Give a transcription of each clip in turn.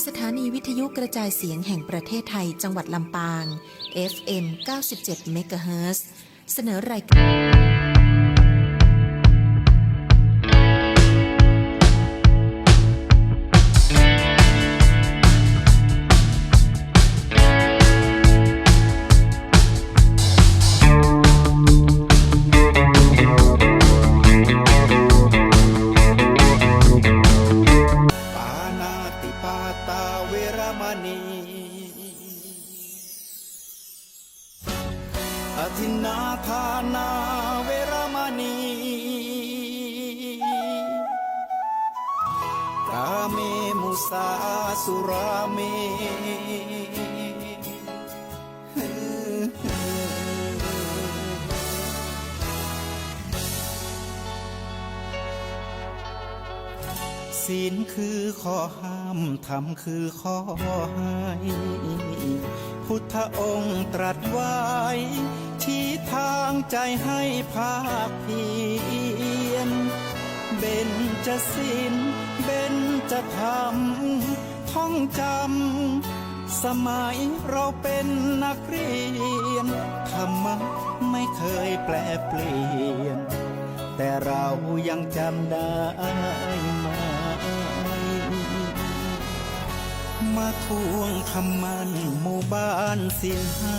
สถานีวิทยุกระจายเสียงแห่งประเทศไทยจังหวัดลำปาง FM 97 เมกะเฮิรตซ์ เสนอรายการอธินาทานาเวรมณีกาเมมุสาสุราเมศีลคือข้อห้ามธรรมคือข้อให้พุทธองค์ตรัสไว้ชี้ทางใจให้ภาคเพียรเบญจศีลเบญจธรรมท่องจำสมัยเราเป็นนักเรียนธรรมะไม่เคยแปลเปลี่ยนแต่เรายังจำได้มาทวงคำมันหมู่บ้านศีลห้า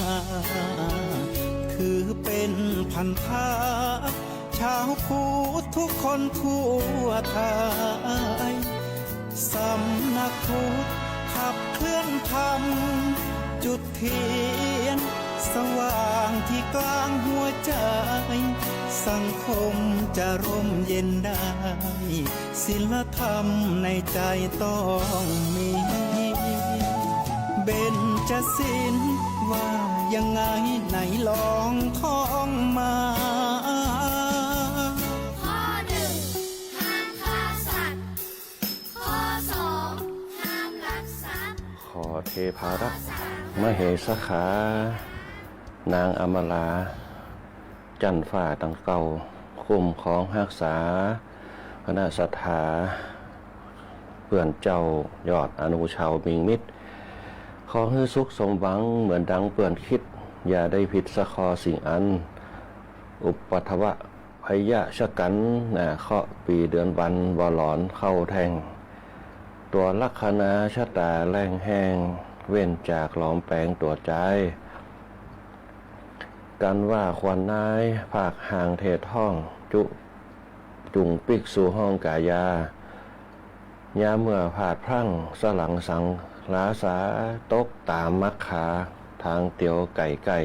ถือเป็นพันธะชาวพุทธทุกคนทั่วไทยสำนักพุทธขับเคลื่อนธรรมจุดเทียนสว่างที่กลางหัวใจสังคมจะร่มเย็นได้ศีลธรรมในใจต้องมีเบญจศีลว่ายังไงไหนลองท่องมาข้อหนึ่งห้ามฆ่าสัตว์ข้อสองห้ามลักทรัพย์ขอเทพารักษ์มเหสขานางอมราจันฝ่าตังเก่าคุ้มของรักษาคณะศรัทธาเพื่อนเจ้ายอดอนุชาวมิงมิตรขอให้สุขสมหวังเหมือนดังเปื่อนคิดอย่าได้ผิดสะคอสิ่งอันอุปัทวะพยะชะกันเคาะปีเดือนวันวหลอนเข้าแทงตัวลัคนาชะตาแรงแห้งเว้นจากหลอมแปลงตัวใจกันว่าควันนายภาคห่างเทศห้องจุงปิกสู่ห้องกายายาเมื่อผาดพรั่งสลังสังลาสาตกตามมักขาทางเตียวไก่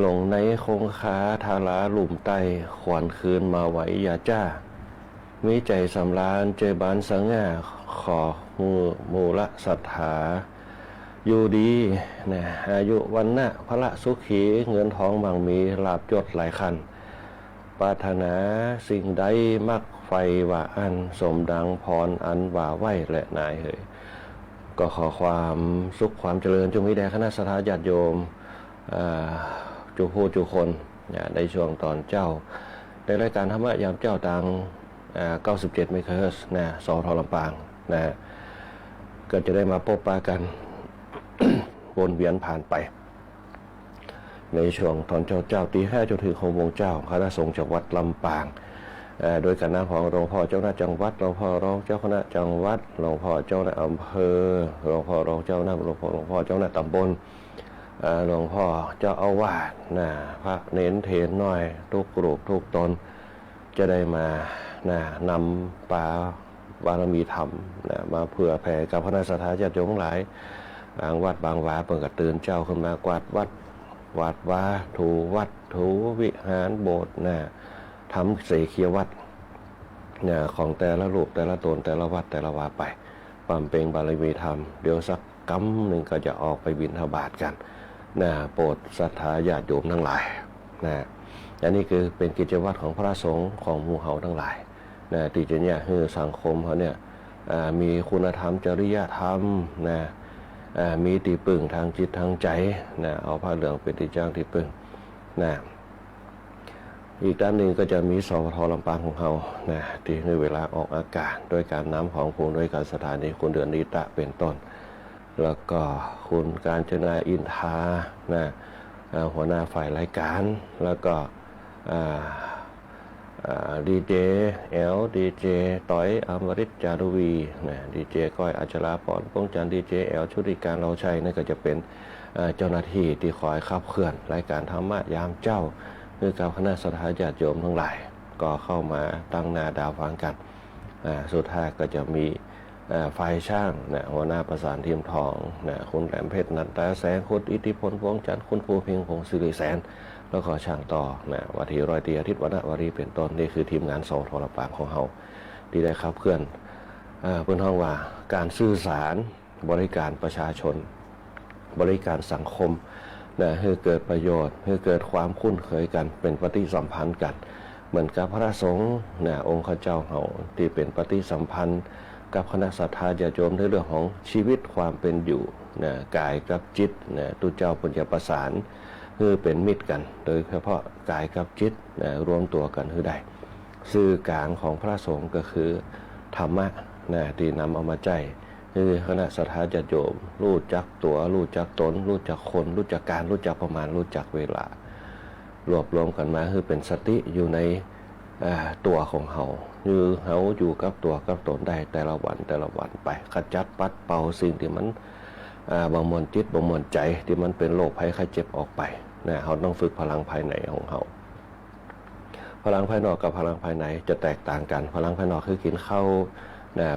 ลงในคงคาทาราหลุมไตขวัญคืนมาไหวยาจ้ามีใจสำราญเจบานสังง่าขอมูละศรัทธาอยู่ดีนะอายุวันนะพระสุขีเงินทองบางมีลาบยศหลายคันปรารถนาสิ่งใดมักไฟว่าอันสมดังพรอันว่าไหวและนายเหยก็ขอความสุขความเจริญจงมีแด่คณะสัตยาญาติโยมจุผู้จุคนในช่วงตอนเจ้าในรายการธรรมะยามเจ้าตัง97 เมกะเฮิรตซ์นะสท.ลำปางนะก็จะได้มาพบปะกันวนเวียนผ่านไปในช่วงตอนเจ้าตี5จนถึง6 โมงเจ้าคณะสงฆ์จากวัดลำปางโดยการนำของหลวงพ่อเจ้าหน้าจังหวัดหลวงพ่อรองเจ้าคณะจังหวัดหลวงพ่อเจ้าหน้าอำเภอหลวงพ่อรองเจ้าหน้าหลวงพ่อเจ้าหน้าตำบลหลวงพ่อเจ้าอาวาสพระเน้นเทนน้อยทุกกลุ่มทุกตนจะได้มานำป่าบารมีธรรมมาเผื่อแผ่กับคณะสัตยาญาติโยมหลายบางวัดบางวาเปิดกระตื่นเจ้าขึ้นมากวาดวัดวาดวาถูวัดถูวิหารโบสถ์ทำเสขียวัดของแต่ละรูปแต่ละตนแต่ละวัดแต่ละวาไปปั๊มเปงบารมีธรรมเดี๋ยวสักกำหนึ่งก็จะออกไปบิณฑบาตกันโปรดศรัทธาญาติโยมทั้งหลายอันนี้คือเป็นกิจวัตรของพระสงฆ์ของหมู่เฮาทั้งหลายที่จะเนี่ยคือสังคมเขาเนี่ยมีคุณธรรมจริยธรรมมีที่พึ่งทางจิตทางใจเอาผ้าเหลืองเป็นที่จ้างที่พึ่ง อีกด้านหนึ่งก็จะมีสพทลำปางของเรานะที่ในเวลาออกอากาศโดยการนำของผู้ด้วยการสถานีคุณเดือนนิตะเป็นต้นแล้วก็คุณการจนาอินทานะหัวหน้าฝ่ายรายการแล้วก็ดีเจดีเจต้อยอมริตจารุวีนะดีเจก้อยอัชราพรป้องจันดีเจชุติการเราชัยนั่นก็จะเป็นเจ้าหน้าที่ที่คอยขับเคลื่อนรายการธรรมะยามเจ้าคือกับคณะสัตยาญาติโยมทั้งหลายก็เข้ามาตั้งหน้าดาวฟังกันสุดท้ายก็จะมีฝ่ายช่างนะหัวหน้าประสานทีมทองนะคุณแหลมเพชรนันตาแสงคุณอิทธิพลพวงจันทร์คุณภูเพียงพงศ์ศิริแสนแล้วก็ช่างต่อนะวัทีร้อยตีอาทิตย์วรรณวรีเป็นต้นนี่คือทีมงานสพทลำปางของเราที่ได้ขับเคลื่อนเพื่อนห้องว่าการสื่อสารบริการประชาชนบริการสังคมนะให้เกิดประโยชน์ให้เกิดความคุ้นเคยกันเป็นปฏิสัมพันธ์กันเหมือนกับพระสงฆ์นะองค์ข้าเจ้าเฮาที่เป็นปฏิสัมพันธ์กับคณะศรัทธาญาติโยมในเรื่องของชีวิตความเป็นอยู่นะกายกับจิตนะตุเจ้าปุญญประสานคือเป็นมิตรกันโดยเฉพาะกายกับจิตนะรวมตัวกันคือได้สื่อกลางของพระสงฆ์ก็คือธรรมะนะที่นำเอามาใจคือคณะศรัทธาญาติโยมรู้จักตัวรู้จักตนรู้จักคนรู้จักการรู้จักประมาณรู้จักเวลารวบรวมกันมาคือเป็นสติอยู่ในตัวของเฮาคือเฮาอยู่กับตัวกับตนได้แต่ละวันไปขจัดปัดเป่าสิ่งที่มันบ่มวนจิตบ่มวนใจที่มันเป็นโรคภัยไข้เจ็บออกไปนะเฮาต้องฝึกพลังภายในของเฮาพลังภายนอกกับพลังภายในจะแตกต่างกันพลังภายนอกคือกินข้าว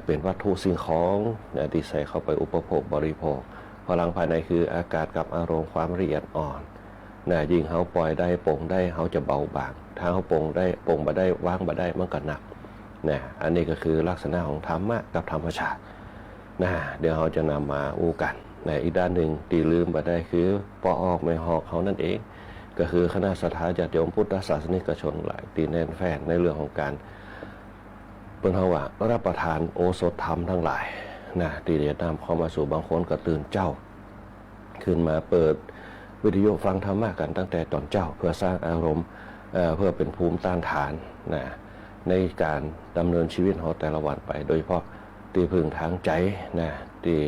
เป็นวัตถุสิ่งของที่ใส่เข้าไปอุปโภคบริโภคพลังภายในคืออากาศกับอารมณ์ความละเอียดอ่อนยิ่งเฮาปล่อยได้ปลงได้เฮาจะเบาบางถ้าเฮาปลงได้ปลงบ่ได้วางบ่ได้มันก็หนักอันนี้ก็คือลักษณะของธรรมะกับธรรมชาติเดี๋ยวเฮาจะนำมาอู้กันอีกด้านหนึ่งที่ลืมบ่ได้คือปออกไม่หอกเขานั่นเองก็คือคณะศรัทธาญาติโยมพุทธศาสนิกชนหลายที่แน่นแฟ้นในเรื่องของการเพิ่นเฮาว่ารับประทานโอสถธรรมทั้งหลายที่ได้นำเข้ามาสู่บางคนก็ตื่นเจ้าขึ้นมาเปิดวิทยุฟังธรรมะกันตั้งแต่ตอนเจ้าเพื่อสร้างอารมณ์เพื่อเป็นภูมิต้านทานในการดำเนินชีวิตของแต่ละวันไปโดยเฉพาะที่พึ่งทางใจที่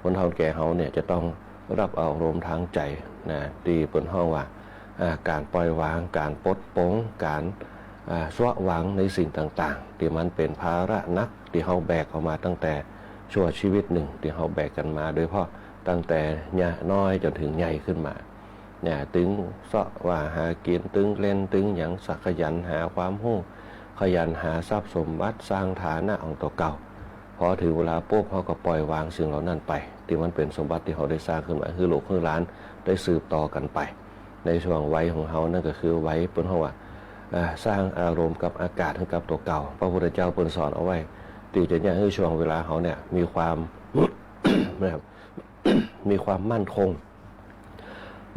คนเฒ่าแก่เขาเนี่ยจะต้องรับอารมณ์ทางใจที่เปิ้นฮ้องว่าการปล่อยวางการปลดปลงการสวะวางในสิ่งต่างๆที่มันเป็นภาระหนักที่เฮาแบกออกมาตั้งแต่ชั่วชีวิตหนึ่งที่เฮาแบกกันมาโดยเฉพาะตั้งแต่น้อยจนถึงใหญ่ขึ้นมาตึงเสาะว่าหากินตึงเล่นตึงหยังสักขยันหาความรู้ขยันหาทรัพย์สมบัติสร้างฐานะของตัวเก่าพอถึงเวลาปุ๊บเขาก็ปล่อยวางสิ่งเหล่านั้นไปที่มันเป็นสมบัติที่เขาได้สร้างขึ้นมาคือลูกคือหลานได้สืบต่อกันไปในช่วงวัยของเขานั่นก็คือวัยเปิ้นเฮาว่าสร้างอารมณ์กับอากาศให้กับตัวเก่าพระพุทธเจ้าเปิ้นสอนเอาไว้ที่จะให้ช่วงเวลาเขาเนี่ยมีความ นะครับมีความมั่นคง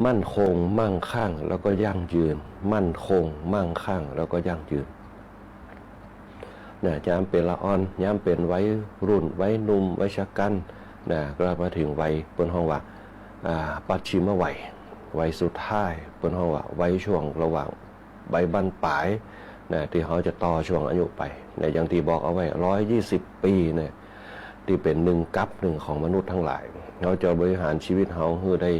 มั่งคั่งแล้วก็ยั่งยืนมั่นคงมั่งคั่งแล้วก็ยั่งยืนยามเป็นละอ่อนยามเป็นวัยรุ่นวัยหนุ่มวัยชะกันก็มาถึงวัยเปิ้นฮ้องว่าปัจฉิมวัยสุดท้ายเปิ้นฮ้องว่าวัยช่วงระหว่างวัยบั้นปลายที่เขาจะต่อช่วงอายุไปอย่างที่บอกเอาไว้120ปีที่เป็น1 กัป1ของมนุษย์ทั้งหลายเขาจะบริหารชีวิตเขาคือได้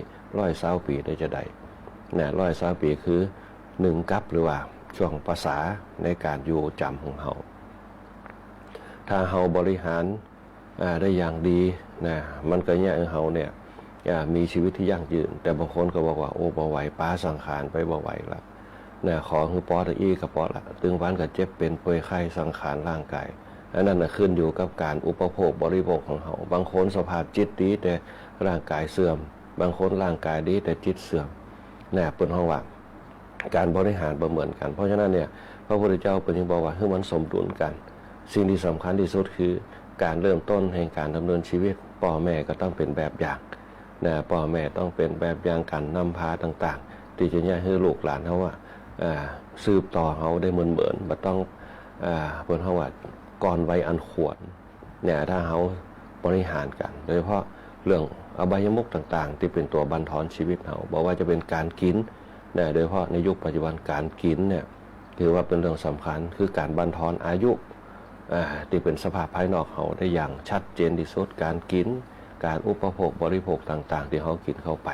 120 ปีได้จะได้120 ปีคือ1 กัปหรือว่าช่วงภาษาในการอยู่จำของเขาถ้าเขาบริหารได้อย่างดีมันก็เนี่ยเขาเนี่ยมีชีวิตที่ยั่งยืนแต่บางคนก็บอกว่าโอ้บ่ไหวป้าสังขารไปบ่ไหวละขอคือปอดอีกับปอดละตึงวันกับเจ็บเป็นป่วยไข้สังขารร่างกายอันนั้นขึ้นอยู่กับการอุปโภคบริโภคของเขาบางคนสภาพจิตดีแต่ร่างกายเสื่อมบางคนร่างกายดีแต่จิตเสื่อมเปิ้นฮ้องว่าการบริหารบ่เหมือนกันเพราะฉะนั้นเนี่ยพระพุทธเจ้าเปิ้นจึงบอกว่าให้มันสมดุลกันสิ่งที่สำคัญที่สุดคือการเริ่มต้นแห่งการดำเนินชีวิตพ่อแม่ก็ต้องเป็นแบบอย่างพ่อแม่ต้องเป็นแบบอย่างการนำพาต่างๆที่จะให้ลูกหลานเขาว่าสืบต่อเขาได้เหมือนบ่ต้องเปิ้นฮ้องว่าก่อนวัยอันควรถ้าเขาบริหารกันโดยเฉพาะเรื่องอบายมุขต่างๆที่เป็นตัวบั่นทอนชีวิตเขาบอกว่าจะเป็นการกินโดยเฉพาะในยุคปัจจุบันการกินเนี่ย ถือว่าเป็นเรื่องสำคัญคือการบั่นทอนอายุที่เป็นสภาพภายนอกเขาได้อย่างชัดเจนที่สุดการกินการอุปโภคบริโภคต่างๆที่เขากินเข้าไป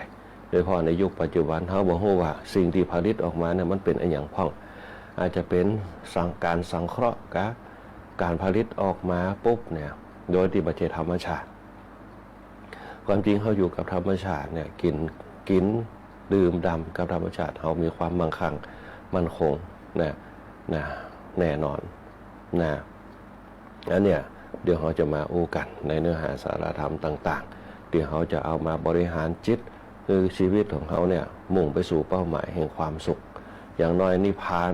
โดยเฉพาะในยุคปัจจุบันเขาบอกว่าสิ่งที่ผลิตออกมาเนี่ยมันเป็นอย่างพ่องอาจจะเป็นการสังเคราะห์การผลิตออกมาปุ๊บเนี่ยโดยที่ประเทศธรรมชาติความจริงเขาอยู่กับธรรมชาติเนี่ยกินดื่มด่ำกับธรรมชาติเขามีความมั่งคั่งมั่นคงนะแน่นอนนะอันเนี้ยเดี๋ยวเขาจะมาอู้กันในเนื้อหาสาระธรรมต่างๆเดี๋ยวเขาจะเอามาบริหารจิตคือชีวิตของเขาเนี่ยมุ่งไปสู่เป้าหมายแห่งความสุขอย่างน้อยนิพพาน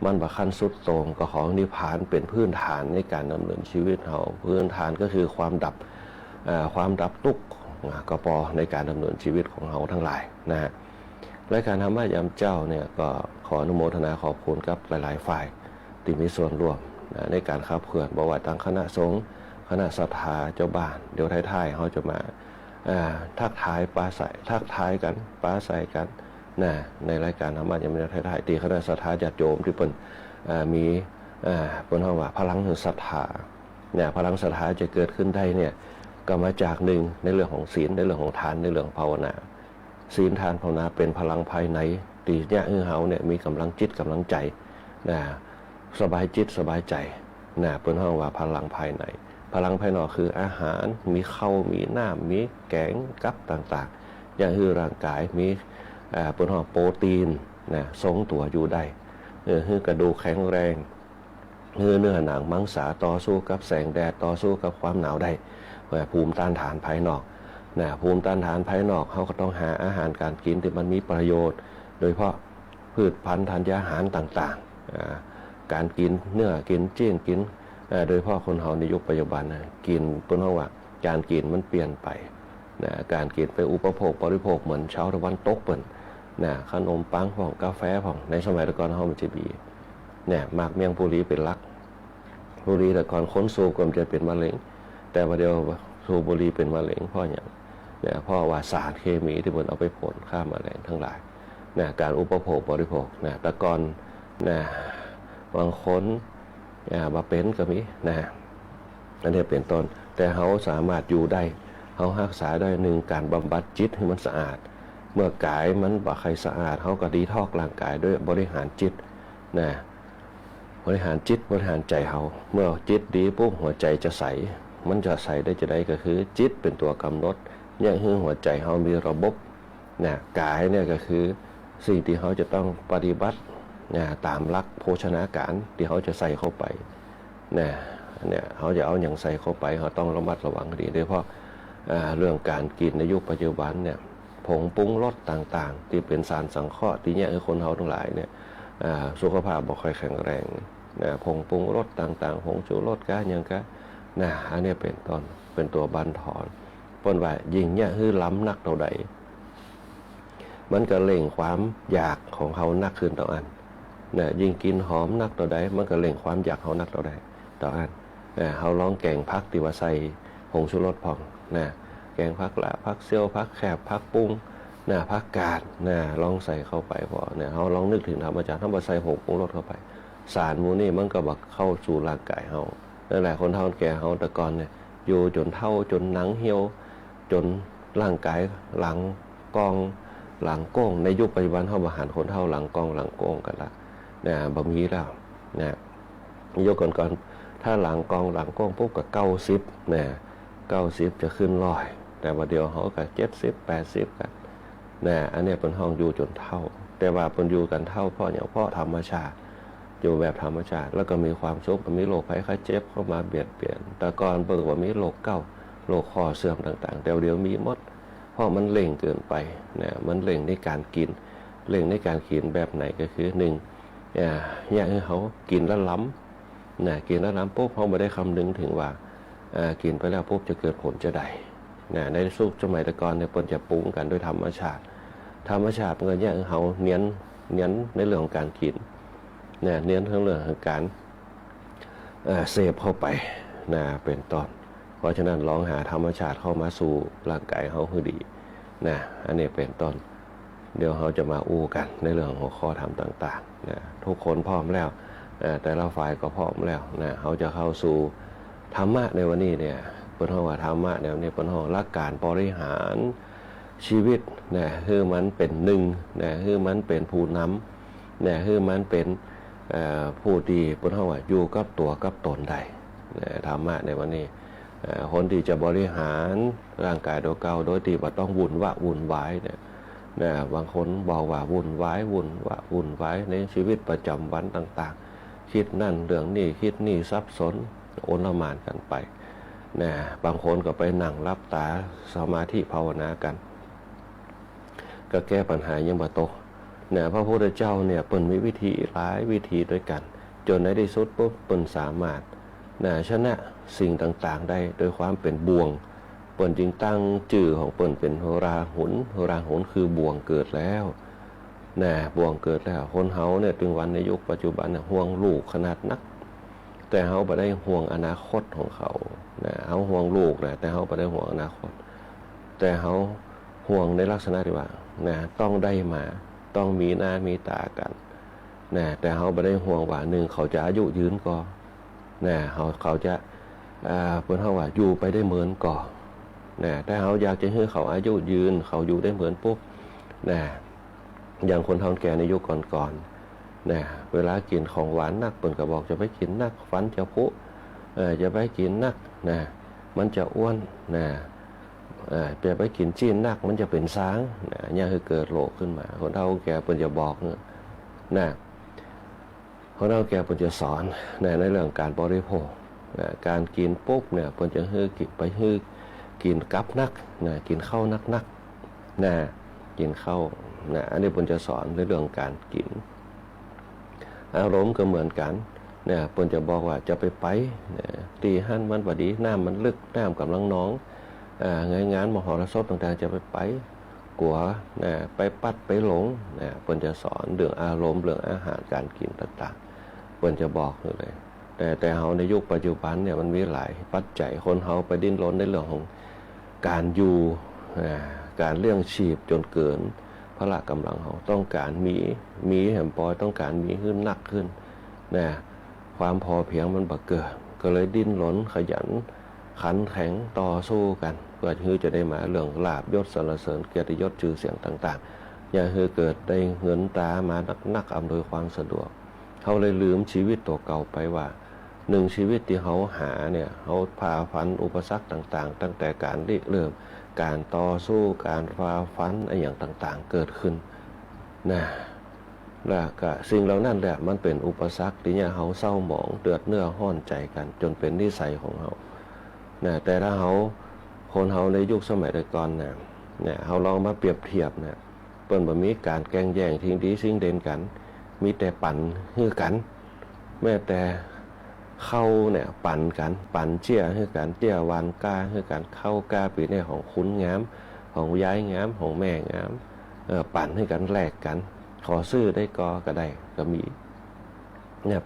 มันประคันสุดโต่งก็ของนิพพานเป็นพื้นฐานในการดำเนินชีวิตเขาพื้นฐานก็คือความดับทุกข์กปอในการดำเนินชีวิตของเขาทั้งหลายนะฮะรายการธรรมะยามเจ้าเนี่ยก็ขออนุโมทนาขอบคุณกับหลายๆฝ่ายที่มีส่วนร่วมในการขับเคลื่อนบอกว่าตั้งคณะสงฆ์คณะศรัทธาเจ้าบ้านเดี๋ยวท้ายๆเขาจะมาทักทายปราศัยทักทายกันปราศัยกันนะในรายการธรรมะยามเจ้าท้ายๆตีคณะศรัทธาญาติโยมที่เป็นมีเป็นคำว่าพลังแห่งศรัทธาเนี่ยพลังศรัทธาจะเกิดขึ้นได้เนี่ยก็มาจากหนึ่งในเรื่องของศีลในเรื่องของทานในเรื่องภาวนาศีลทานภาวนาเป็นพลังภายในตีเนี่ยเขาเนี่ยมีกำลังจิตกำลังใจนะสบายจิตสบายใจนะเป็นห้องว่าพลังภายในพลังภายนอกคืออาหารมีข้าวมีน้ำมีแกงกับต่างๆอย่างคือร่างกายมีเป็นห้องโปรตีนนะทรงตัวอยู่ได้คือกระดูกแข็งแรงเนื้อหนังมังสาต่อสู้กับแสงแดดต่อสู้กับความหนาวได้ภูมิต้านทานภายนอกนะภูมิต้านทานภายนอกเขาก็ต้องหาอาหารการกินที่มันมีประโยชน์โดยเฉพาะพืชพันธุ์ธัญญาหารต่างๆการกินเนื้อกินเจี้ยนกินโดยเฉพาะคนเฮาในยุคปัจจุบันกินเป็นเพราะว่าการกินมันเปลี่ยนไปนะการกินไปอุปโภคบริโภคเหมือนชาวตะวันตกเปิ่นนะขนมปังของกาแฟของในสมัยแต่ก่อนเฮามันจะมีเนี่ยมากเมี่ยงบุรีเป็นหลักบุรีแต่ก่อนคนสูบก็จะเป็นมะเร็งแต่ว่าเดี๋ยวสูบบุรีเป็นมะเร็งเพราะอย่างเนี่ยเพราะว่าสารเคมีที่มันเอาไปพ่นฆ่าแมลงทั้งหลายนะการอุปโภคบริโภคนะแต่ก่อนนะบางคนมาเป็นก็มีนะอันนี้เป็นต้นแต่เขาสามารถอยู่ได้เขารักษาได้หนึ่งการบำบัดจิตให้มันสะอาดเมื่อกายมันบ่ใครสะอาดเขาก็ดีทอกร่างกายด้วยบริหารจิตนะบริหารจิตบริหารใจเขาเมื่อจิตดีปุ๊บหัวใจจะใสมันจะใสได้จะได้ก็คือจิตเป็นตัวกำหนดอย่างที่หัวใจเขามีระบบนะกายเนี่ยก็คือสิ่งที่เขาจะต้องปฏิบัติตามหลักโภชนาการที่เขาจะใส่เข้าไปเนี่ยเขาจะเอาอย่างใส่เข้าไปเขาต้องระมัดระวังดีโดยเฉพาะเรื่องการกินในยุคปัจจุบันเนี่ยผงปรุงรสต่างๆที่เป็นสารสังเคราะห์ที่เนี่ยคนเขาทั้งหลายเนี่ยสุขภาพบ่ค่อยแข็งแรงผงปรุงรสต่างๆผงชูรสก้าอย่างก้าอันนี้เป็นต้นเป็นตัวบั่นทอนปนว่ายิ่งเนี่ยคือล้ำนักเท่าใดมันก็เล่งความอยากของเขานักขึ้นต่ออันยิ่งกินหอมนักต่อใดมันก็เล่งความอยากเขานักต่อใดต่ออันเขาลองแกงพักที่ว่าใส่ผงชูรสผ่องแกงพักละพักเซี่ยวพักแคบพักปุ้งพักกาดลองใส่เข้าไปพอเขาลองนึกถึงธรรมชาติถ้ามาใส่ผงปรุงรสเข้าไปสารมูนี่มันก็บักเข้าสู่ร่างกายเขานั่นแหละคนเฒ่าแก่เขาแต่ก่อนเนี่ยอยู่จนเฒ่าจนหนังเหี่ยวจนร่างกายหลังกองหลังโก้งในยุคปัจจุบันเขาบริหารคนเฒ่าหลังกองหลังโก้งกันละบะหมี่แล้วยุคก่อนถ้าหลังกองหลังโก้งปุ๊บก็90จะขึ้น100แต่ว่าเดียวเขาก็70 80กันอันนี้เป็นห้องอยู่จนเฒ่าแต่ว่าเป็นอยู่กันเฒ่าเพราะอย่างเพราะธรรมชาติอยู่แบบธรรมชาติแล้วก็มีความสุขมีโรคภัยไข้เจ็บเข้ามาเบียดเบียนแต่ก่อนเปิดว่ามีโรคเก่าโรคคอเสื่อมต่างๆแต่เดี๋ยวมีหมดเพราะมันเร่งเกินไปมันเร่งในการกินเร่งในการกินแบบไหนก็คือ1อย่างที่เขากินแล้วล้ำกินแล้วล้ำปุ๊บเขาไม่ได้คำนึงถึงว่ากินไปแล้วปุ๊บจะเกิดผลจะใดในสุขสมัยตะกอนเนี่ยปนจะปรุงกันด้วยธรรมชาติเงินอย่างเขาเน้นในเรื่องของการกินเน้นทั้งเรื่องของการเสพเข้าไปเป็นต้นเพราะฉะนั้นลองหาธรรมชาติเข้ามาสู่ร่างกายเขาให้ดีอันนี้เป็นต้น เดี๋ยวเราจะมาอู้กันในเรื่องหัวข้อธรรมต่างๆนะทุกคนพร้อมแล้วแต่ละฝ่ายก็พร้อมแล้วนะเราจะเข้าสู่ธรรมะในวันนี้เนี่ยเปิ้นเฮาว่าธรรมะเนี่ยเปิ้นเฮาหลักการบริหารชีวิตนะคือมันเป็นหนึ่งนะคือมันเป็นผู้นำนะคือมันเป็นผู้ดีเปิ้นเฮาว่าอยู่กับตัวกับตนได้นะธรรมะในวันนี้คนที่จะบริหารร่างกายโดยเก่าโดยที่บ่ต้องวุ่นวายเนี่ยนะบางคนบอกว่าวุ่นวายในชีวิตประจำวันต่างๆคิดนั่นเรื่องนี้คิดนี่ซับซ้อนโอลหม่านกันไปนะบางคนก็ไปนั่งรับตาสมาธิภาวนากันก็แก้ปัญหายังบ่ตกนะพระพุทธเจ้าเนี่ยเปิ้นมีวิธีหลายวิธีด้วยกันจนในที่สุดปุ๊บเปิ้นสามารถชนะสิ่งต่างๆได้โดยความเป็นบ่วงเปิ้นจึงตั้งชื่อของเปิ้นเป็นราหุลคือบ่วงเกิดแล้วบ่วงเกิดแล้วคนเฮาเนี่ยถึงวันในยุคปัจจุบันเนี่ยห่วงลูกขนาดนักแต่เฮาบ่ได้ห่วงอนาคตของเขาเฮาห่วงลูกแต่เฮาบ่ได้ห่วงอนาคตแต่เฮาห่วงในลักษณะที่ว่าต้องได้มาต้องมีหน้ามีตากันแต่เฮาบ่ได้ห่วงว่า1เขาจะอายุยืนก็เขาจะเพิ่นเฮาว่าอยู่ไปได้เหมือนก่อแต่เฮาอยากจะให้เขาอายุยืนเขาอยู่ได้เหมือนปุ๊บอย่างคนเฒ่าแก่ในยุคก่อนๆเวลากินของหวานนักเพิ่นก็บอกจะไปกินนักฟันจะผุจะไปกินนักมันจะอ้วนจะไปกินจีนนักมันจะเป็นช้างเนี่ยคือเกิดโรคขึ้นมาคนเฒ่าแก่เพิ่นจะบอกคนเฒ่าแก่เพิ่นจะสอนในเรื่องการบริโภคการกินปุ๊บเนี่ยเพิ่นจะให้กินกับนักกินข้าวนักกินข้าวอันนี้เพิ่นจะสอนในเรื่องการกินอารมณ์ก็เหมือนกันเพิ่นจะบอกว่าจะไปตีหั่นมันบ่ดีน้ำมันลึกน้ำกำลังน้องงานมหรสพต่างๆจะไปกลัวไปปัดไปหลงเพิ่นจะสอนเรื่องอารมณ์เรื่องอาหารการกินต่างๆเพิ่นจะบอกเลยแต่เฮาในยุคปัจจุบันเนี่ยมันมีหลายปัจจัยคนเฮาไปดิ้นรนในเรื่องของการอยู่การเลี้ยงชีพจนเกินพละกำลังเฮาต้องการมีแหมปอยต้องการมีขึ้นหนักขึ้นความพอเพียงมันบ่เกิดก็เลยดิ้นรนขยันขันแข็งต่อสู้กันเพื่อที่จะได้มาเรื่องลาภยศสรรเสริญเกียรติยศชื่อเสียงต่างๆอย่าให้เกิดได้เงินตรามานักอำนวยความสะดวกเขาเลยลืมชีวิตตัวเก่าไปว่า1ชีวิตที่เขาหาเนี่ยเขาผ่าฟันอุปสรรคต่างๆตั้งแต่การเริ่มการต่อสู้การฝ่าฟันอย่างต่างๆเกิดขึ้นแล้วก็สิ่งเหล่านั้นแหละมันเป็นอุปสรรคที่เนี่ยเขาเศร้าหมองเดือดเนื้อห้อนใจกันจนเป็นนิสัยของเขาแต่ถ้าคนเขาในยุคสมัยก่อนเขาลองมาเปรียบเทียบเปิ้นบ่มีการแกล้งแย่งทิ้งดีสิ่งเด่นกันมีแต่ปั่นฮื้อกันแม้แต่เข้าปั่นกันปั่นเจี้ยฮื้อกันเจี้ยวานก้าฮื้อกันเข้ากาปีในของคุณงามของย้ายงามของแม่งามปั่นให้กันแลกกันขอซื้อได้ก็ได้ก็มี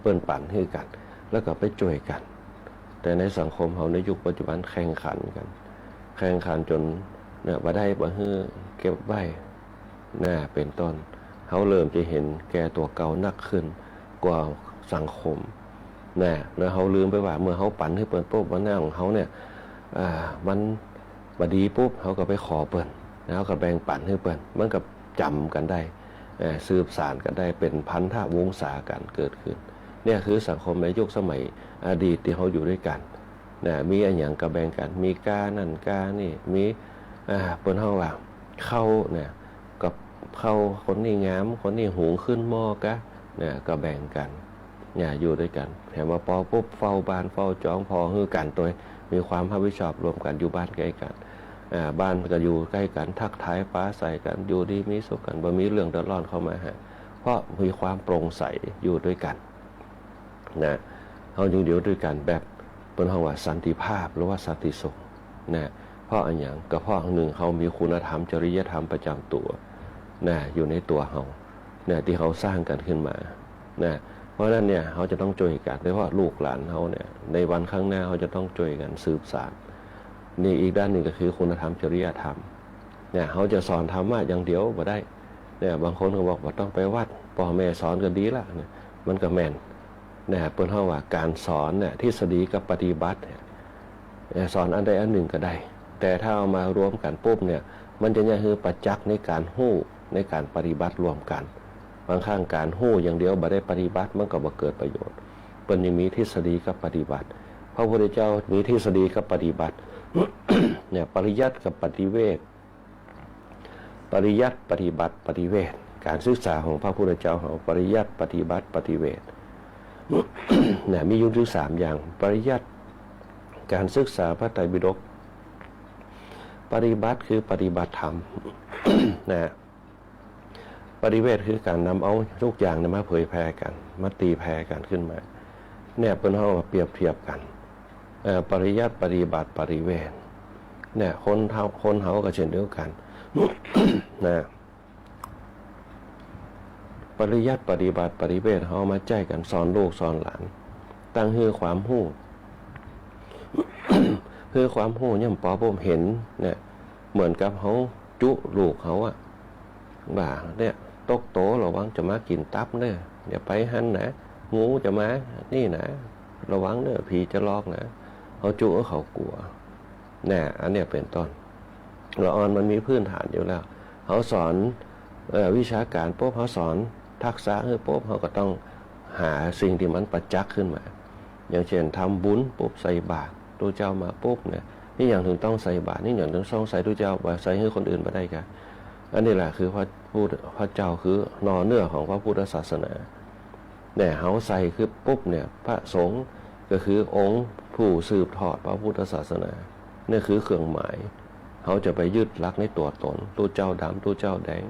เปิ้นปั่นฮื้อกันแล้วก็ไปช่วยกันแต่ในสังคมเขาในยุคปัจจุบันแข่งขันกันจนบ่ได้บ่ฮื้อเก็บไว้เป็นต้นเขาเริ่มจะเห็นแก่ตัวเก่านักขึ้นกว่าสังคมแล้วเขาลืมไปว่าเมื่อเขาปั่นให้เปิ้นปุ๊บวันหน้าของเขาเนี่ยมันบ่ดีปุ๊บเขาก็ไปขอเปิ้นแล้วก็แบ่งปั่นให้เปิ้นมันก็จำกันได้สืบสานกันได้เป็นพันธวงศากันเกิดขึ้นเนี่ยคือสังคมในยุคสมัยอดีตที่เขาอยู่ด้วยกันมีอันอย่างก็แบ่งกันมีกานั่นกานี่มีเปิ้นเฮาว่าเข้ากับเข้าคนนี้งามคนนี้หุงขึ้นหม้อกะก็แบ่งกันอยู่ด้วยกันแถมว่าพอปุ๊บเฝ้าบ้านเฝ้าจองพอฮื้อกันโดยมีความรับผิดชอบรวมกันอยู่บ้านใกล้กันบ้านก็อยู่ใกล้กันทักทายป้าใส่กันอยู่ดีมีสุขกันบ่มีเรื่องเดือดร้อนเข้ามาเพราะมีความโปร่งใสอยู่ด้วยกันเขาจึงอยู่ด้วยกันแบบเป็นเฮาว่าสันติภาพหรือว่าสันติสุขเพราะอันอย่างก็เพราะหนึ่งเขามีคุณธรรมจริยธรรมประจำตัวอยู่ในตัวเขาที่เขาสร้างกันขึ้นมาเพราะฉะนั้นเนี่ยเขาจะต้องช่วยกันโดยเฉพาะลูกหลานเขาในวันข้างหน้าเขาจะต้องช่วยกันสืบสานนี่อีกด้านหนึ่งก็คือคุณธรรมจริยธรรมเขาจะสอนธรรมะอย่างเดียวบ่ได้ เนี่ยบางคนก็บอกว่าต้องไปวัดพ่อแม่สอนก็ดีละเนี่ยมันก็แม่นเนี่ยเปิ้นเฮาว่าการสอนเนี่ยทฤษฎีกับปฏิบัติเนี่ยสอนอันใดอันหนึ่งก็ได้แต่ถ้าเอามารวมกันปุ๊บเนี่ยมันจะคือประจักษ์ในการฮู้ในการปฏิบัติรวมกันบางครั้งการฮู้อย่างเดียวบ่ได้ปฏิบัติมันก็บ่เกิดประโยชน์เปิ้นยังมีทฤษฎีกับปฏิบัติพระพุทธเจ้ามีทฤษฎีกับปฏิบัติ เนี่ยปริยัติกับปฏิเวทปริยัติปฏิบัติปฏิเวทการศึกษาของพระพุทธเจ้าของปริยัติปฏิบัติปฏิเวท เนี่ยมีอยู่ถึง3อย่างปริยัติการศึกษาพระไตรปิฎกปฏิบัติคือปฏิบัติธรรม นะปฏิเวทคือการนำเอาทุกอย่างมาเผยแพร่กันมาตีแผ่กันขึ้นมาเนี่ยเป็นเฮาเปรียบเทียบกันปริยัติปฏิบัติปฏิเวทเนี่ยคนเฮาก็เช่นเดียวกัน นะปริยัติปฏิบัติปฏิเวทเฮามาใจกันสอนลูกสอนหลานตั้งคือความรู้ คือความรู้ย่ำปอผมเห็นเนี่ยเหมือนกับเฮาจุลูกเฮาอะว่าเนี่ยตกโตระวังจะมากินตับเด้ออย่าไปหันนะงูจะมานี่นะระวังเด้อผีจะลอกนะเขาจุเขากลัวเนี่ยอันเนี้ยเป็นต้นละออนมันมีพื้นฐานอยู่แล้วเขาสอนวิชาการปุ๊บเขาสอนทักษะปุ๊บเขาก็ต้องหาสิ่งที่มันประจักษ์ขึ้นมาอย่างเช่นทำบุญปุ๊บใส่บาตรดูเจ้ามาปุ๊บเนี่ยนี่อย่างถึงต้องใส่บาตรนี่อย่างถึงต้องใส่ดูเจ้าใส่ให้คนอื่นมาได้กันอันนี้แหละคือพระเจ้าคือนอเนื้อของพระพุทธศาสนาเนี่ยเขาใส่คือปุ๊บเนี่ยพระสงฆ์ก็คือองค์ผู้สืบทอดพระพุทธศาสนานี่คือเครื่องหมายเขาจะไปยึดหลักในตัวตนตัวเจ้าดำตัวเจ้าแดง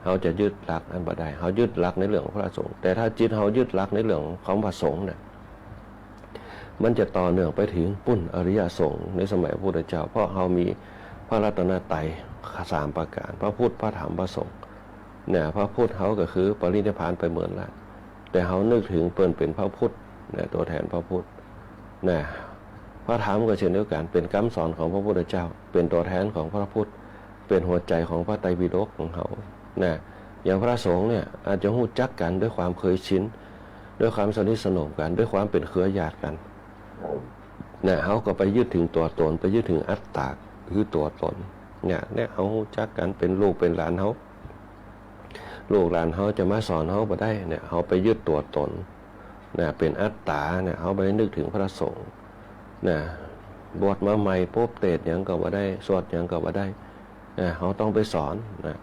เขาจะยึดหลักอันบ่ได้เขายึดหลักในเรื่องของพระสงฆ์แต่ถ้าจิตเขายึดหลักในเรื่องของพระสงฆ์เนี่ยมันจะต่อเนื่องไปถึงปุ้นอริยสงฆ์ในสมัยพระพุทธเจ้าเพราะเขามีพระรัตนตรัย3ประการพระพุทธพระธรรมพระสงฆ์เนี่ยพระพุทธเขาก็คือปรินิพพานไปเหมือนละแต่เขานึกถึงเปิ้นเป็นพระพุทธเนี่ยตัวแทนพระพุทธเนี่ยพระธรรมก็เช่นเดียวกันเป็นคำสอนของพระพุทธเจ้าเป็นตัวแทนของพระพุทธเป็นหัวใจของพระไตรปิฎกของเขาเนี่ยอย่างพระสงฆ์เนี่ยอาจจะรู้จักกันด้วยความเคยชินด้วยความสนิทสนมกันด้วยความเป็นเครือญาติกันเนี่ยเขาก็ไปยึดถึงตัวตนไปยึดถึงอัตตาคือตัวตนเนี่ยเขารู้จักกันเป็นลูกเป็นหลานเขาลูกหลานเขาจะมาสอนเขาบ่ได้เนี่ยเขาไปยึดตัวตนเนี่ยเป็นอัตตาเนี่ยเขาไปนึกถึงพระสงฆ์เนี่ยบวชมาใหม่ปุ๊บเตศอย่างก็บ่ได้สวดอย่างก็บ่ได้เนี่ยเขาต้องไปสอนนะ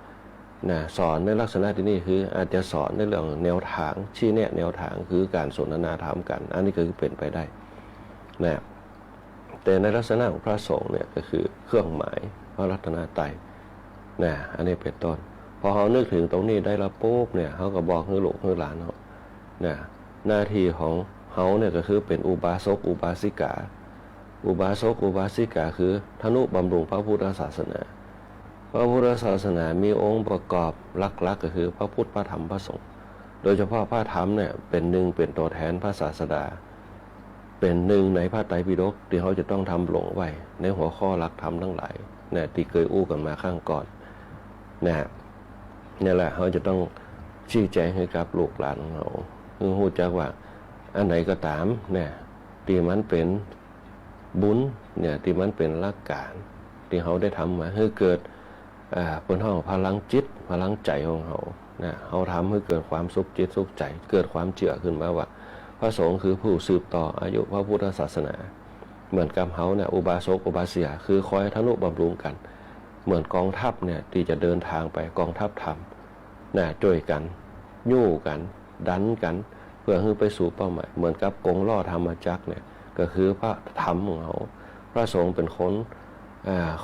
สอนในลักษณะที่นี่คืออาจจะสอนในเรื่องแนวทางชี้แนะแนวทางคือการสนทนาธรรมกันอันนี้ก็คือเป็นไปได้นะแต่ในลักษณะของพระสงฆ์เนี่ยก็คือเครื่องหมายพระรัตนตรัยนะอันนี้เป็นต้นพอเขานึกถึงตรงนี้ได้แล้วปุ๊บเนี่ยเขาก็บอกให้ลูกให้หลานเขานะหน้าที่ของเขาเนี่ยก็คือเป็นอุบาสกอุบาสิกาอุบาสกอุบาสิกาคือทนุบำรุงพระพุทธศาสนาพระพุทธศาสนามีองค์ประกอบหลักๆก็คือพระพุทธพระธรรมพระสงฆ์โดยเฉพาะพระธรรมเนี่ยเป็นหนึ่งเป็นตัวแทนพระศาสดาเป็นหนึ่งในพระไตรปิฎกที่เขาจะต้องทำหลงไว้ในหัวข้อหลักธรรมทั้งหลายเนี่ยที่เคยอู้กันมาข้างก่อนนี่แหละเขาจะต้องชี้แจงให้กับลูกหลานของเขาคือรู้จักว่าอันไหนก็ตามเนี่ยที่มันเป็นบุญเนี่ยที่มันเป็นหลักการที่เขาได้ทำมาให้เกิดเป็นห้องพลังจิตพลังใจของเขาเนี่ยเขาทำให้เกิดความสุขจิตสุขใจเกิดความเชื่อขึ้นมาว่าพระสงฆ์คือผู้สืบต่ออายุพระพุทธศาสนาเหมือนกับเขาเนี่ยอุบาสกอุบาสิกาคือคอยทนุบำรุงกันเหมือนกองทัพเนี่ยที่จะเดินทางไปกองทัพธรรมเนี่ยช่วยกันยู่กันดันกันเพื่อให้ไปสู่เป้าหมายเหมือนกับกงล้อธรรมจักรเนี่ยก็คือพระธรรมของเขาพระสงฆ์เป็นคน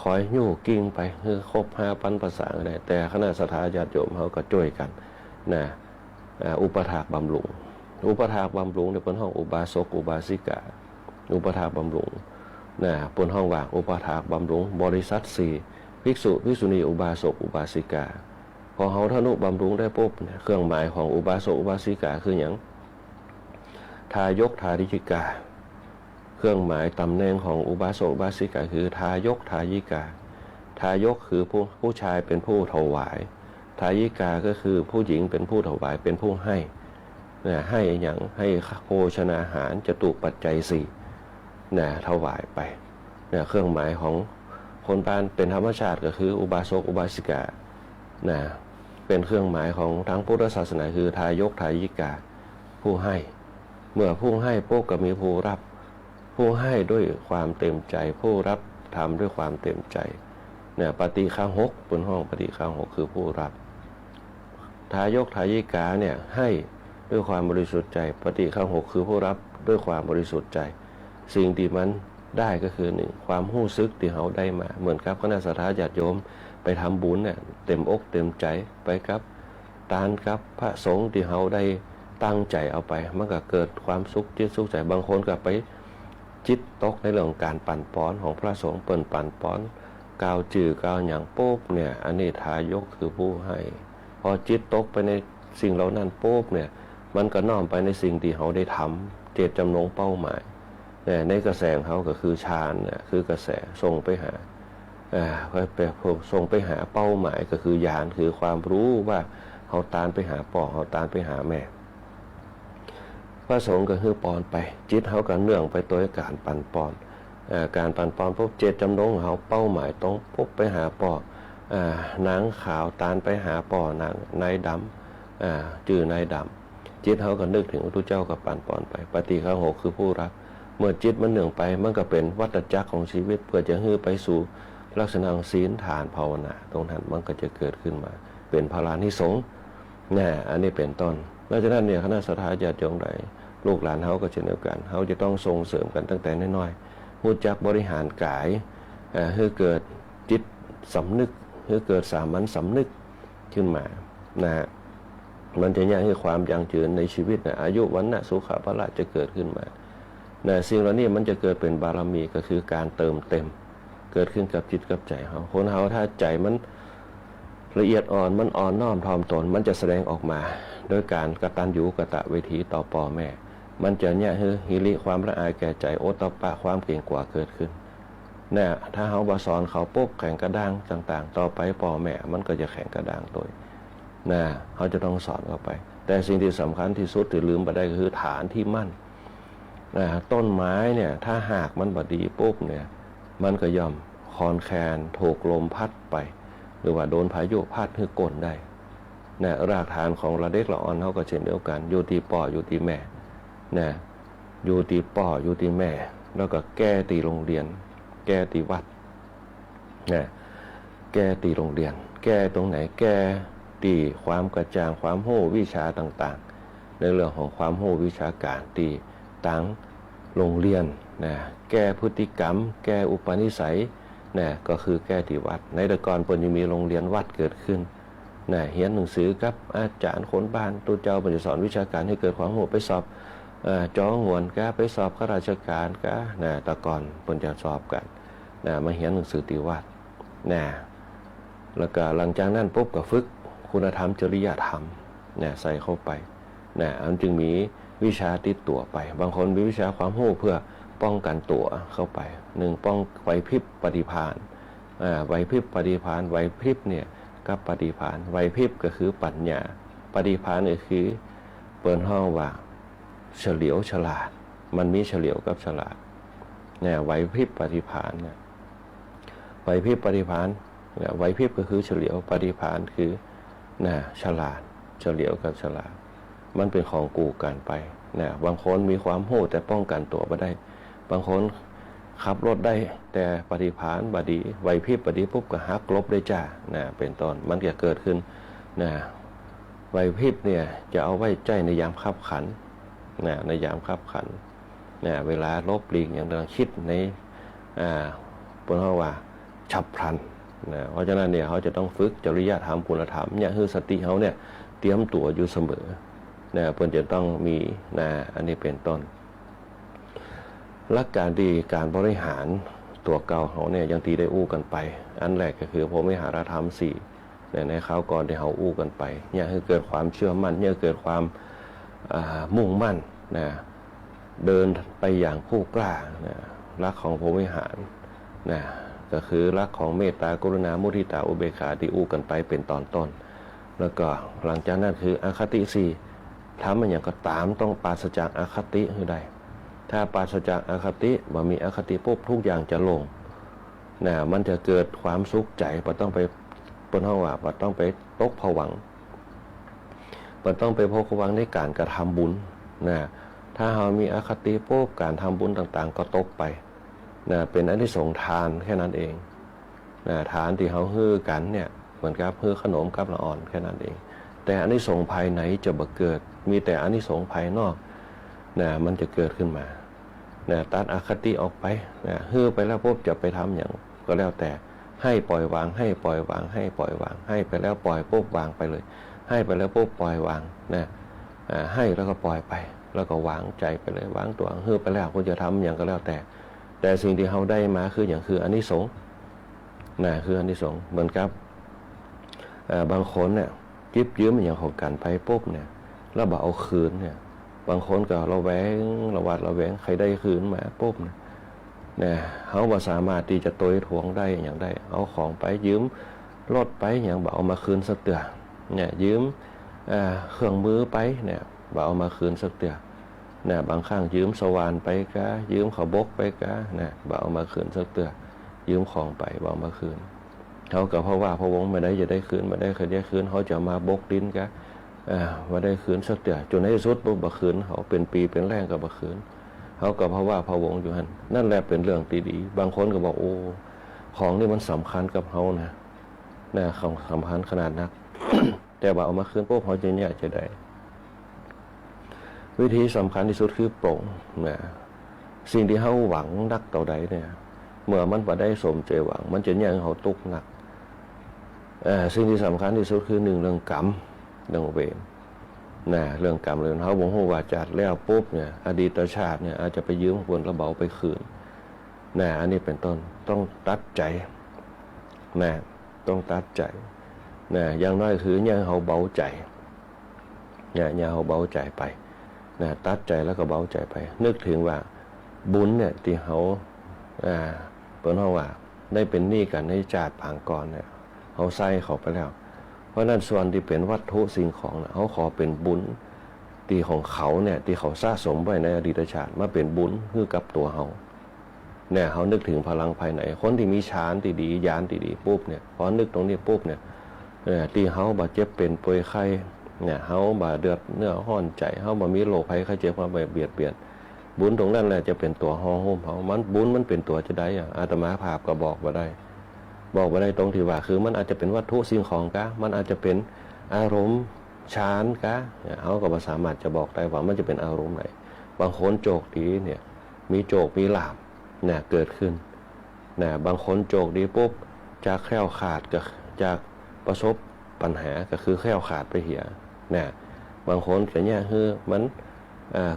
คอยยู่กิ้งไปคือครบ5,000 ภาษาได้แต่คณะสัทธาญาติโยมเขาก็ช่วยกันนะอุปถากบำรุงอุปถากบำรุงในเป็นห้องอุบาสกอุบาสิกาอุปถากบำรุงเป็นห้องว่างอุปถากบำรุงบริษัท4ภิกษุภิกษุณีอุบาสกอุบาสิกาพอเขาทนุบำรุงได้ปุ๊บเครื่องหมายของอุบาสกอุบาสิกาคืออย่างทายกทายิกาเครื่องหมายตำแหน่งของอุบาสกอุบาสิกาคือทายกทายิกาทายกคือผู้ชายเป็นผู้ถวาย ทายิกาก็คือผู้หญิงเป็นผู้ถวายเป็นผู้ให้นะให้อย่างให้โภชนาอาหารจตุปัจจัยสี่นะถวายไปนะเครื่องหมายของคนบ้านเป็นธรรมชาติก็คืออุบาสกอุบาสิกานะเป็นเครื่องหมายของทั้งพุทธศาสนาคือทายกทายิกาผู้ให้เมื่อผู้ให้ปุ๊บก็มีผู้รับผู้ให้ด้วยความเต็มใจผู้รับทำด้วยความเต็มใจเนี่ยปฏิฆาหกบนห้องปฏิฆาหกคือผู้รับทายกทายิกาเนี่ยให้ด้วยความบริสุทธิ์ใจปฏิฆาหกคือผู้รับด้วยความบริสุทธิ์ใจสิ่งที่มันได้ก็คือหนึ่งความหู้ซึกที่เขาได้มาเหมือนกับคณะสัตยาติโยมไปทำบุญเนี่ยเต็มอกเต็มใจไปกับตานกับพระสงฆ์ที่เขาได้ตั้งใจเอาไปมันก็เกิดความสุขจิตสุขใจบางคนก็ไปจิตตกในเรื่องการปั่นป้อนของพระสงฆ์เปิ่นปั่นป้อนกาวจื่อกาวหยั่งโป๊บเนี่ยอันนี้ทายกคือผู้ให้พอจิตตกไปในสิ่งเหล่านั้นโป๊บเนี่ยมันก็น้อมไปในสิ่งที่เขาได้ทำเจตจำนงเป้าหมายเนี่ยในกระแสของเขาก็คือฌานเนี่ยคือกระแสส่งไปหาไปส่งไปหาเป้าหมายก็คือญาณคือความรู้ว่าเขาตานไปหาป่อเขาตานไปหาแม่พระสงฆ์ก็คือปอนไปจิตเขาก็เนื่องไปตัวการปั่นปอนการปั่นปอนพบเจตจำนงเขาเป้าหมายต้องพบไปหาป่อนางขาวตานไปหาป่อนายดำจื่อนายดำจิตเขาก็นึกถึงพระพุทธเจ้ากับปั่นปอนไปปฏิฆาหกคือผู้รับเมื่อจิตมันเนื่องไปมันก็เป็นวัฏจักรของชีวิตเพื่อจะให้ไปสู่ลักษณะศีลฐานภาวนาตรงนั้นมันก็จะเกิดขึ้นมาเป็นพลานิสงส์อันนี้เป็นต้นแล้วจากนั้นเนี่ยคณะสัตยาติโยมใดลูกหลานเขาก็เช่นเดียวกันเขาจะต้องส่งเสริมกันตั้งแต่น้อยๆรู้จักบริหารกายให้เกิดจิตสำนึกให้เกิดสามัญสำนึกขึ้นมามันจะยังให้ความยั่งยืนในชีวิตอายุวันนะสุขภาพจะเกิดขึ้นมาสิ่งเหล่านี้มันจะเกิดเป็นบารมีก็คือการเติมเต็มเกิดขึ้นกับจิตกับใจเขาคนเขาถ้าใจมันละเอียดอ่อนมันอ่อนน้อมถ่อมตนมันจะแสดงออกมาโดยการกตัญญูกตเวทีต่อพ่อแม่มันจะเนี่ยคือหิริความละอายแก่ใจโอตปะความเก่งกว่าเกิดขึ้นถ้าเขาบาสอนเขาปุ๊บแข่งกระด้างต่างๆต่อไปพ่อแม่มันก็จะแข่งกระด้างตัวเขาจะต้องสอนเข้าไปแต่สิ่งที่สำคัญที่สุดที่ลืมไปได้ก็คือฐานที่มั่นต้นไม้เนี่ยถ้าหากมันบดีปุ๊บเนี่ยมันก็ย่อมคอนแคนถูกลมพัดไปหรือว่าโดนพายุพัดให้ก้นได้รากฐานของระเด็กละอ่อนเขาก็เช่นเดียวกันอยู่ที่ป่ออยู่ที่แม่อยู่ที่ป่ออยู่ที่แม่แล้วก็แก้ตีโรงเรียนแก้ตีวัดแก้ตีโรงเรียนแก้ตรงไหนแก้ตีความกระจ่างความโหวิชาต่างๆในเรื่องของความโหวิชาการตีต่างโรงเรียนแก้พฤติกรรมแก้อุปนิสัยก็คือแก้ที่วัดในแต่ก่อนเพิ่นยังมีโรงเรียนวัดเกิดขึ้นเรียนหนังสือกับอาจารย์คนบ้านตัวเจ้าเป็นจะสอนวิชาการให้เกิดความโหไปสอบจ้องวนก็ไปสอบข้าราชการก็แต่ก่อนเพิ่นจะสอบกันมาเรียนหนังสือที่วัดแล้วก็หลังจากนั้นปุ๊บก็ฝึกคุณธรรมจริยธรรมใส่เข้าไปอันจึงมีวิชาติดตัวไปบางคนมีวิชาความรู้เพื่อป้องกันตัวเข้าไปป้องไหวพริบปฏิภาณไหวพริบปฏิภาณไหวพริบเนี่ยกับปฏิภาณไหวพริบก็คือปัญญาปฏิภาณก็คือเปิดห้องว่าเฉลียวฉลาดมันมีเฉลียวกับฉลาดไหวพริบปฏิภาณไหวพริบปฏิภาณไหวพริบก็คือเฉลียวปฏิภาณคือฉลาดเฉลียวกับฉลาดมันเป็นของกูกันไปบางคนมีความโหดแต่ป้องกันตัวไม่ได้บางคนขับรถได้แต่ปฏิภาณบดีไหวพริบปฏิปุ๊บก็หักลบได้จ้าเป็นต้นมันจะเกิดขึ้นไหวพริบเนี่ยจะเอาไว้ใจในยามขับขันในยามขับขันเวลาลบหลีกอย่างเราคิดในปนว่าฉับพลันเพราะฉะนั้นเนี่ยเขาจะต้องฝึกจริยธรรมคุณธรรมเนี่ยคือสติเขาเนี่ยเตรียมตัวอยู่เสมอเพื่อจะต้องมีอันนี้เป็นต้นหลักการดีการบริหารตัวเก่าเขาเนี่ยยังตีได้อู้กันไปอันแรกก็คือพรหมวิหารธรรม4ในคราวก่อนที่เขาอู้กันไปเนี่ยคือเกิดความเชื่อมั่นเนี่ยเกิดความมุ่งมั่นเดินไปอย่างผู้กล้าหลักของพรหมวิหารก็คือหลักของเมตตากรุณามุทิตาอุเบกขาที่อู้กันไปเป็นตอนต้น แล้วก็หลังจากนั้นคืออคติสี่ทำมันอย่างก็ตามต้องปราศจากอคติให้ได้ถ้าปราศจากอคติบ่มีอคติปุ๊บทุกอย่างจะลงนะมันจะเกิดความสุขใจบ่ต้องไปปนห้องว่าบ่ต้องไปตกผวังค์บ่ต้องไปพกผวังค์ในการกระทำบุญนะถ้าเรามีอคติปุ๊บการทำบุญต่างๆก็ตกไปนะเป็นอานิสงส์ทานแค่นั้นเองนะทานที่เขาฮื้อกันเนี่ยเหมือนกับฮื้อขนมกับละอ่อนแค่นั้นเองแต่อานิสงส์ภายในจะบ่เกิดมีแต่อานิสงส์ภายนอกนะมันจะเกิดขึ้นมานะตัดอคติออกไปนะฮื้อไปแล้วปุ๊บจะไปทำอย่างก็แล้วแต่ให้ปล่อยวางให้ปล่อยวางให้ปล่อยวางให้ไปแล้วปล่อยปุ๊บวางไปเลยให้ไปแล้วปุ๊บปล่อยวางนะให้แล้วก็ปล่อยไปแล้วก็วางใจไปเลยวางตัวฮื้อไปแล้วก็จะทำอย่างก็แล้วแต่สิ่งที่เขาได้มาคืออย่างคืออานิสงส์นะคืออานิสงส์เหมือนกับบางคนเนี่ยยิบยืมอย่างของกันไปปุ๊บเนี่ยแล้วบอกเอาคืนเนี่ยบางคนก็ระแวงระวัดระแวงใครได้คืนมาปุ๊บเนี่ยเขาบ่สามารถที่จะตัวทวงได้อย่างได้เอาของไปยืมรถไปอย่างบ่เอามาคืนสักเตือเนี่ยยืมเครื่องมือไปเนี่ยบ่เอามาคืนสักเตือเนี่ยบางครั้งยืมสว่านไปกะยืมเขาบกไปกะเนี่ยบ่เอามาคืนสักเตือยืมของไปบ่เอามาคืนเขาก็เพราะว่าพระวงศ์ไม่ได้จะได้คืนไม่ได้เคยได้คืนเขาจะมาบกดินกะมาได้คืนสักเตือจนในที่สุดปุ๊บบ่คืนเขาเป็นปีเป็นแรงก็บ่คืนเขาก็เพราะว่าพระวงศ์อยู่หันนั่นแหละเป็นเรื่องดีๆบางคนก็บอกโอ้ของนี่มันสำคัญกับเขานะสำคัญขนาดนัก แต่ว่าเอามาคืนปุ๊บเขาจะเนี่ยจะได้วิธีสำคัญที่สุดคือปลงนะสิ่งที่เขาหวังนักต่อใดเนี่ยเมื่อมันบ่ได้สมใจหวังมันจะเนี่ยเขาตุกหนักสิ่งที่สำคัญที่สุดคือหนึ่งเรื่องกรรมเรื่องเวรเรื่องกรรมเรื่องเขาบอกว่าจัดแล้วปุ๊บเนี่ยอดีตชาติเนี่ยอาจจะไปยืมคนแล้วเบาไปคืนอันนี้เป็นต้นต้องตัดใจต้องตัดใจอย่างน้อยคือเนี่ยเขาเบาใจเนี่ยเขาเบาใจไปตัดใจแล้วก็เบาใจไปนึกถึงว่าบุญเนี่ยที่เขาเป็นห้องว่าได้เป็นหนี้กันในชาติผ่านก่อนเนี่ยเขาใส่เขาไปแล้วเพราะนั้นส่วนที่เป็นวัตถุสิ่งของเขาขอเป็นบุญที่ของเขาเนี่ยที่เขาสะสมไว้ในอดีตชาติมาเป็นบุญคือกับตัวเขาเนี่ยเขานึกถึงพลังภายในคนที่มีฌานที่ดีญาณที่ดีปุ๊บเนี่ยพอนึกตรงนี้ปุ๊บเนี่ยที่เขาบาดเจ็บเป็นป่วยไข้เนี่ยเขาบาดเดือดเนื้อห้อนใจเขาบามีโรคภัยไข้เจ็บมาเบียดเบียนบุญตรงนั้นแหละจะเป็นตัวห่อหุ้มเขามันบุญมันเป็นตัวจะได้อาตมาภาพก็บอกมาได้ตรงที่ว่าคือมันอาจจะเป็นวัตถุสิ่งของกะมันอาจจะเป็นอารมณ์ฌานกะเขาก็บ่สามารถจะบอกได้ว่ามันจะเป็นอารมณ์ไหนบางคนโจกดีเนี่ยมีโจกมีลาภเนี่ยเกิดขึ้นบางคนโจกดีปุ๊บจากแคล้วขาดก็จากประสบปัญหาก็คือแคล้วขาดไปเหี่ยบางคนก็เนี่ยคือมัน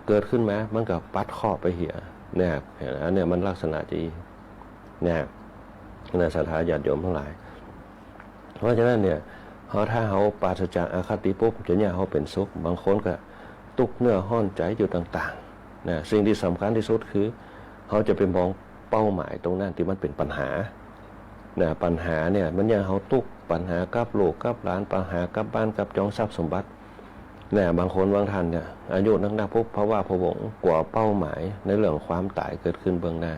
เกิดขึ้นมามันก็ปัดข้อไปเหี่ยอันนี้มันลักษณะจีศรัทธาญาติโยมทั้งหลายเพราะฉะนั้นเนี่ยถ้าเขาปราศจากอคติปุ๊บจะเนี่ยเขาเป็นสุขบางคนก็ตุกเนื้อห้อนใจอยู่ต่างๆสิ่งที่สำคัญที่สุดคือเขาจะไปมองเป้าหมายตรงนั้นที่มันเป็นปัญหาปัญหาเนี่ยมันยังเขาตุกปัญหากับลูกกับหลานปัญหากับบ้านกับจองทรัพย์สมบัติบางคนบางท่านเนี่ยอายุนักปุ๊บเพราะว่าพระวงศ์กลัวเป้าหมายในเรื่องความตายเกิดขึ้นเบื้องหน้า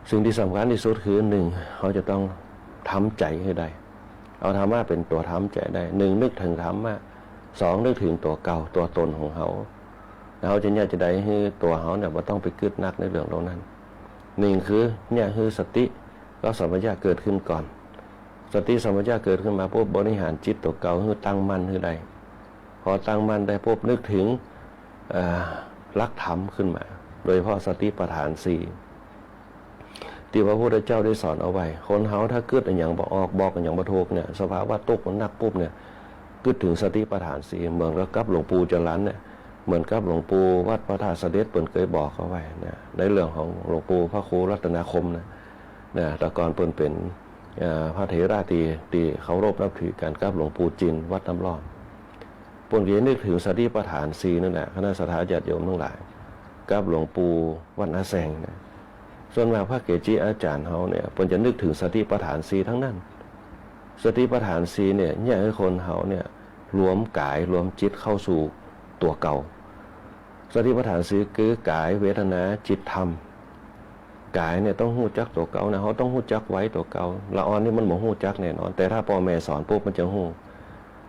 สิ่งที่สำคัญที่สุดคือหนึ่งเขาจะต้องทำใจให้ได้เอาธรรมะเป็นตัวทำใจได้หนึ่งนึกถึงธรรมะสองนึกถึงตัวเก่าตัวตนของเขาแล้วเขาจะได้ให้ตัวเขาเนี่ยว่าต้องไปกึดนักในเรื่องตรงนั้นหนึ่งคือเนี่ยคือสติก็สัมปชัญญะเกิดขึ้นก่อนสติสัมปชัญญะเกิดขึ้นมาปุ๊บบริหารจิตตัวเก่าคือตั้งมั่นคือใดพอตั้งมั่นได้ปุ๊บนึกถึงหลักธรรมขึ้นมาโดยเฉพาะสติปัฏฐานสี่ที่พระพุทธเจ้าได้สอนเอาไว้คนเฮาถ้าเกิดอย่างบอกอย่างบ่ถูกเนี่ยสภาวะตกมันหนักปุ๊บเนี่ยกึดถึงสติปัฏฐานสี่เหมือนกับหลวงปู่จรัญเนี่ยเหมือนกับหลวงปู่วัดพระธาตุเสด็จเปิ่นเคยบอกเขาไว้เนี่ยในเรื่องของหลวงปู่พระครูรัตนาคมนะแต่ก่อนเปิ่นเป็นพระเถระที่เขารบนับถือกันกับหลวงปู่จินวัดน้ำร้อนเปิ่นก็นึกถึงสติปัฏฐานสี่นั่นแหละคณะสัทธาญาติโยมทั้งหลายกับหลวงปู่วัดนาแสงนะส่วนมากพระเกจิอาจารย์เขาเนี่ยเพิ่นจะนึกถึงสติปัฏฐานสี่ทั้งนั้น สติปัฏฐานสีเนี่ยให้คนเฮาเนี่ยรวมกายรวมจิตเข้าสู่ตัวเก่าสติปัฏฐานสีคือกายเวทนาจิตธรรมกายเนี่ยต้องหู้จักตัวเก่านะเขาต้องหู้จักไว้ตัวเก่าละออนนี่มันบ่หู้จักแน่นอนแต่ถ้าพ่อแม่สอนปุ๊บมันจะหู้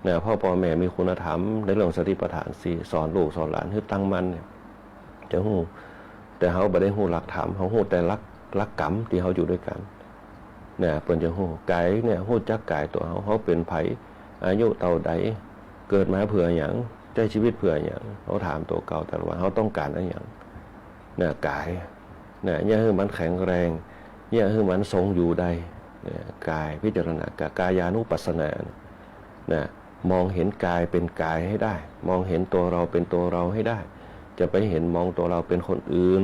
เนี่ยพ่อแม่มีคุณธรรมในเรื่องสติปัฏฐานสีสอนลูกสอนหลานให้ตั้งมั่นเนี่ยจะหู้แต่เขาบ่ได้หู้หลักธรรมเขาหู้แต่ลักกรรมที่เขาอยู่ด้วยกันเนี่ยเปิ้นจะหู้กายเนี่ยหู้จักกายตัวเขาเป็นไผอายุเท่าใดเกิดมาเพื่อหยังใช้ชีวิตเพื่อหยังเขาถามตัวเก่าแต่ละวันเขาต้องการอะไรหยังเนี่ยกายเนี่ยให้มันแข็งแรงให้มันทรงอยู่ได้เนี่ยกายพิจารณากายานุปัสสนาเนี่ยมองเห็นกายเป็นกายให้ได้ มองเห็นตัวเราเป็นตัวเราให้ได้จะไปเห็นมองตัวเราเป็นคนอื่น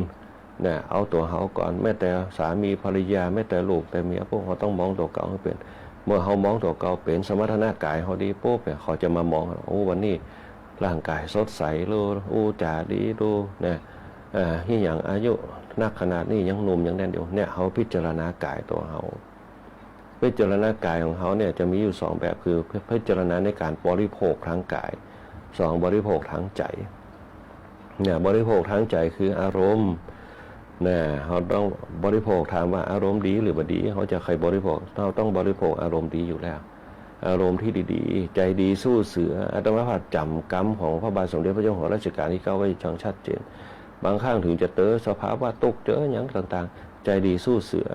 เนี่ยเอาตัวเขาก่อนแม้แต่สามีภรรยาแม้แต่ลูกแต่เมียพวกเขาต้องมองตัวเก่าให้เป็นเมื่อเขามองตัวเก่าเป็นสมรรถนะกายเขาดีปุ๊บเนี่ยเขาจะมามองโอ้วันนี้ร่างกายสดใสรู้จ่าดีรู้เนี่ยที่อย่างอายุนักขนาดนี้ยังหนุ่มยังแน่นอยู่เนี่ยเขาพิจารณากายตัวเขาพิจารณากายของเขาเนี่ยจะมีอยู่2แบบคือพิจารณาในการบริโภคทางกาย2บริโภคทางใจเนี่ยบริโภคทางใจคืออารมณ์เนี่ยเขาต้องบริโภคถามว่าอารมณ์ดีหรือบ่ดีเขาจะใครบริโภคเราต้องบริโภคอารมณ์ดีอยู่แล้วอารมณ์ที่ดีๆใจดีสู้เสืออาตมาภาพจำกรรมของพระบาทสมเด็จพระเจ้าอยู่หัวรัชกาลที่9ไว้ช่างชัดเจนบางครั้งถึงจะเจอสภาวะตกเจออย่างต่างๆใจดีสู้เสือ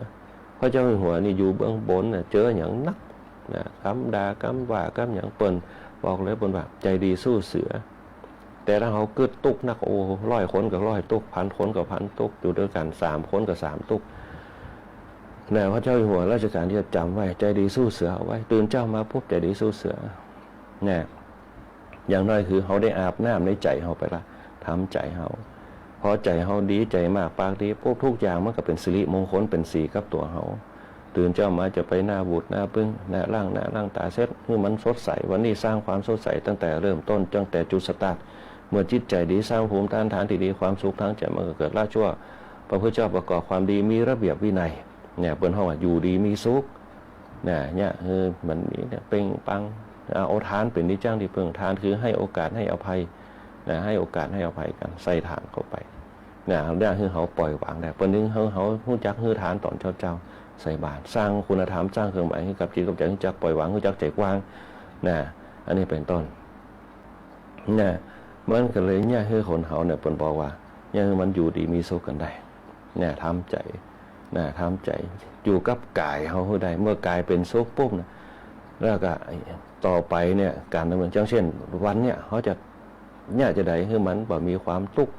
พระเจ้าอยู่หัวนี่อยู่เบื้องบนเจออย่างนักคำด่าคำว่าคำอย่างเปิ้นบอกเลยเปิ้นว่าใจดีสู้เสือแต่ถ้าเขากึดตุกนักโอ้100 คนกับ100 ตุก1,000 คนกับ1,000 ตุกอยู่ด้วยกัน3 คนกับ3 ตุกแนวพระเจ้าอยู่หัวรัชกาลที่จะจำไว้ใจดีสู้เสือเอาไว้ตื่นเจ้ามาปุ๊บใจดีสู้เสือเนี่ยอย่างน้อยคือเขาได้อาบน้ำในใจเขาไปละทำใจเขาพอใจเขาดีใจมากปากดีปุ๊บทุกอย่างมันก็เป็นสิริมงคลเป็นสีกับตัวเขาตื่นเจ้ามาจะไปหน้าบูดหน้าปึ้งหน้าล่างตาเซ็ตคือมันสดใสวันนี้สร้างความสดใสตั้งแต่เริ่มต้นตั้งแต่จุดสตาร์ทเมื่อจิตใจดีสร้างภูมิต้านทานที่ดีความสุขทั้งใจมันก็เกิดละชั่วพระพุทธเจ้าประกอบความดีมีระเบียบวินัยเนี่ยเปิ้นเฮาว่าอยู่ดีมีสุขเนี่ยคือมันมีเนี่ยเป่งปังเอาทานเป็นนิจังที่เพิ่งทานคือให้โอกาสให้อภัยให้โอกาสให้อภัยกันใส่ทานเข้าไปเนี่ยได้คือเฮาปล่อยวางได้เปิ้นนึงเฮาฮู้จักฮื้อทานตอนเจ้าใส่บาตรสร้างคุณธรรมสร้างเครื่องหมายให้กับจิตกับใจฮู้จักปล่อยวางฮู้จักใจกว้างอันนี้เป็นต้นเนี่ยมันก็เลยเนี่ยคือคนเฮาเนี่ยเปิ้นบอกว่าเนี่ยมันอยู่ดีมีสุขกันได้เนี่ยทำใจทำใจอยู่กับกายเขาได้เมื่อกายเป็นสุขปุ๊บนะแล้วก็ต่อไปเนี่ยการดำเนินเช่นวันเนี่ยเขาจะเนี่ยจะได้คือมันบ่มีความทุกข์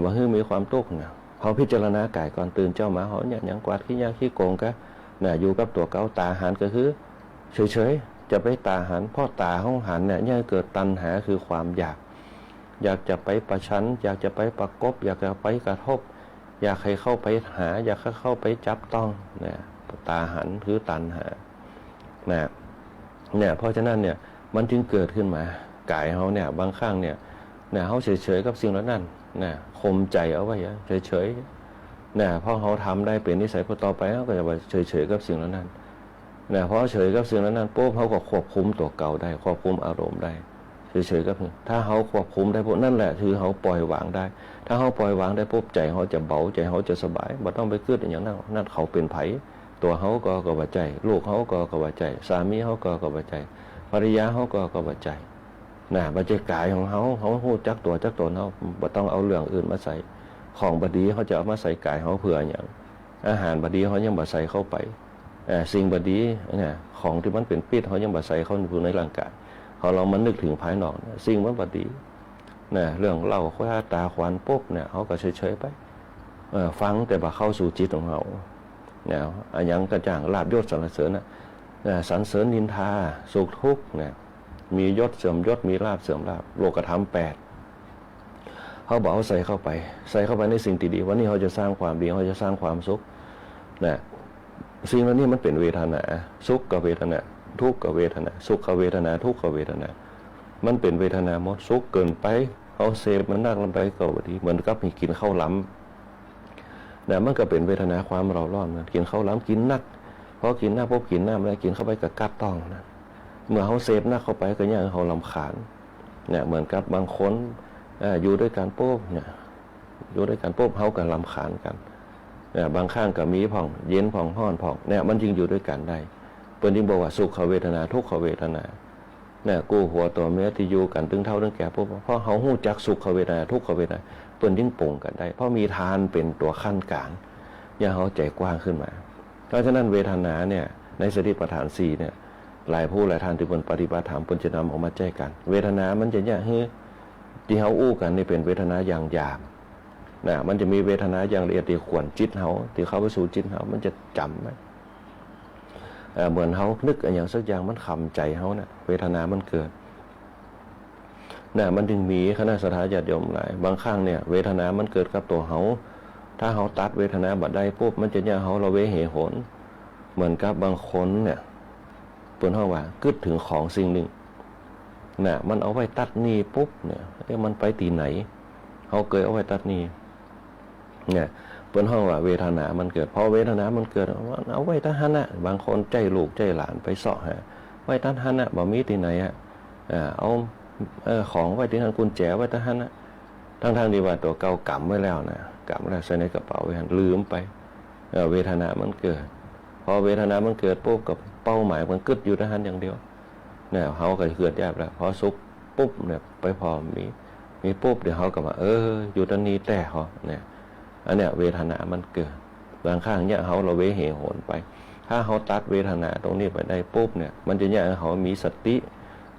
บ่คือมีความทุกข์เขาพิจารณากายก่อนตื่นเจ้ามาเขาเนี่ยอย่างกวาดขี้ยาขี้โกงก็อยู่กับตัวเก่าตาหันก็คือเฉยๆจะไปตาหันเพราะตาห้องหันเนี่ยเกิดตัณหาคือความอยากจะไปประชันอยากจะไปประกบอยากจะไปกระทบอยากให้เข้าไปหาอยากให้เข้าไปจับต้องตาหันคือตัณหาเนี่ยเพราะฉะนั้นเนี่ยมันจึงเกิดขึ้นมากายเขาเนี่ยบางครั้งเนี่ยเขาเฉยๆกับสิ่งนั้นข่มใจเอาไว้เฉยๆเพราะเขาทำได้เป็นนิสัยพอต่อไปเขาก็จะเฉยๆกับสิ่งนั้นเพราะเฉยกับสิ่งนั้นปุ๊บเขาก็ควบคุมตัวเก่าได้ควบคุมอารมณ์ได้เฉยๆกับถ้าเขาควบคุมได้พวกนั่นแหละคือเขาปล่อยวางได้ถ้าเขาปล่อยวางได้ปุ๊บใจเขาจะเบาใจเขาจะสบายบ่ต้องไปคิดอย่างนั้นนั่นเขาเป็นไผตัวเขาก็บ่ใจลูกเขาก็บ่ใจสามีเขาก็บ่ใจภรรยาเขาก็บ่ใจบ่ใจกายของเขาฮู้จักตัวจักตนเขาบ่ต้องเอาเรื่องอื่นมาใส่ของบดีเขาจะเอามาใส่กายเขาเพื่ออย่างอาหารบดีเขายังบ่ใส่เข้าไปสิ่งบดีของที่มันเป็นพิษเขายังบ่ใส่เข้าในร่างกายพอเรามันนึกถึงภายนอกสิ่งมันบดีเรื่องเล่าคว้าตาขวานปุ๊บเขาก็เฉยๆไปฟังแต่บ่เข้าสู่จิตของเขาอันยังกระจ่างลาภยศสรรเสริญสรรเสริญนินทาสุขทุกข์มียศเสื่อมยศมีลาภเสื่อมลาภโลกธรรม8เขาบอกเขาใส่เข้าไปในสิ่งที่ดีวันนี้เขาจะสร้างความดีเขาจะสร้างความสุขสิ่งเหล่านี้มันเป็นเวทนาสุขกับเวทนาทุกขกับเวทนาสุขกับเวทนาทุกขกับเวทนามันเป็นเวทนาหมดสุขเกินไปเอาเสพมันนักลงไปก็บดีเหมือนกับกินข้าวล้ำมันก็เป็นเวทนาความเราร้อนกินข้าวล้ำกินนัก พอกินหน้าปุ๊บกินหน้าไม่ได้กินเข้าไปกับกัดต้องนะเมื่อเขาเสพหน้าเข้าไปก็ยังเขาลำคาญเนี่ยเหมือนกับบางคนอยู่ด้วยกันปุ๊บเนี่ยอยู่ด้วยกันปุ๊บเขาก็ลำคาญกันเนี่ยบางข้างก็มีผ่องเย็นผ่องห้อนผ่องเนี่ยมันจึงอยู่ด้วยกันได้เปิ้นจึงบอกว่าสุขเวทนาทุกขเวทนาเนี่ยกูหัวตัวเมียที่อยู่กันตึงเท่าตึงแก่ปุ๊บเพราะเขาหู้จักสุขเวทนาทุกขเวทนาเปิ้นจึงปรุงกันได้เพราะมีทานเป็นตัวขั้นกลางอย่าเขาใจกว้างขึ้นมาเพราะฉะนั้นเวทนาเนี่ยในสติปัฏฐาน4เนี่ยหลายผู้หลายท่านที่เปิ้นปฏิบัติธรรมเปิ้นจะนำออกมาแจ้งกันเวทนามันจะเนี่ยที่เขาอู้กันนี่เป็นเวทนาอย่างหยาบนะมันจะมีเวทนาอย่างละเอียดที่ขวนจิตเขาที่เข้าไปสู่จิตเขามันจะจำไหมเหมือนเขานึกอย่างสักอย่างมันคำใจเขาเนี่ยเวทนามันเกิดนะมันจึงมีคณะสัทธาญาติโยมหลายบางครั้งเนี่ยเวทนามันเกิดกับตัวเขาถ้าเขาตัดเวทนาบัดได้ปุ๊บมันจะเนี่ยเขาเราเวเหหนเหมือนกับบางคนเนี่ยเปิดห้องว่าคิดถึงของสิ่งหนึ่งน่ะมันเอาไว้ตัดนี่ปุ๊บเนี่ยมันไปตีไหนเขาเคยเอาไว้ตัดนี่เนี่ยเปิดห้องว่าเวทนามันเกิดพอเวทนามันเกิดเอาไว้ตัดหันน่ะบางคนใจลูกใจหลานไปเสาะหาไว้ตัดหันน่ะบ่มีตีไหนเอาของไว้ที่นั่นกุญแจไว้ตัดหันน่ะทั้งที่ว่าตัวเก่ากำไว้แล้วนะกำไว้แล้วใส่ในกระเป๋าไว้หันลืมไปเวทนามันเกิดพอเวทนามันเกิดปุ๊บกับเป้าหมายมันกึดอยู่ตัดหันอย่างเดียวเนี่ยเขาก็เกิดแยบแล้วพอสุกปุ๊บเนี่ยไปพอมีปุ๊บเดี๋ยวเขาก็มาอยู่ตรงนี้แต่เขาเนี่ยอันเนี้ยเวทนามันเกิดบางครั้งเนี่ยเขาเราเวเหโหนไปถ้าเขาตัดเวทนาตรงนี้ไปได้ปุ๊บเนี่ยมันจะเนี่ยเขามีสติ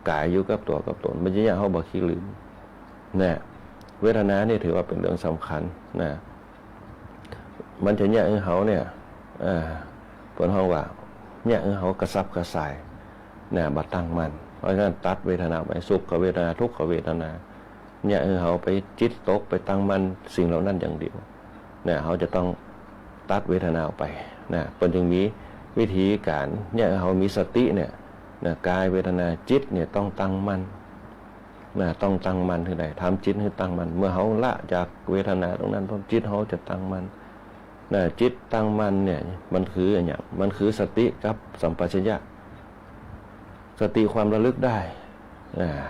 กายอยู่กับตัวกับตนมันจะเนี่ยเขาบอกขี้ลืมเนี่ยเวทนาเนี่ยถือว่าเป็นเรื่องสำคัญนะมันจะเนี่ยเขาเนี่ยเปิดห้องว่าเนี่ยเขากระซับกระส่ายเนี่ยบัดตั้งมันเพราะฉะนั้นตัดเวทนาไปสุขกับเวทนาทุกขเวทนาเนี่ยเขาไปจิตตกไปตั้งมันสิ่งเหล่านั้นอย่างเดียวเนี่ยเขาจะต้องตัดเวทนาออกไปนะเป็นจึงมีวิธีการเนี่ยเขามีสติเนี่ยนะกายเวทนาจิตเนี่ยต้องตั้งมันนะต้องตั้งมันที่ไหนทำจิตให้ตั้งมันเมื่อเขาละจากเวทนาตรงนั้นจิตเขาจะตั้งมันนะจิตตั้งมันเนี่ยมันคืออย่างมันคือสติกับสัมปชัญญะสติความระลึกได้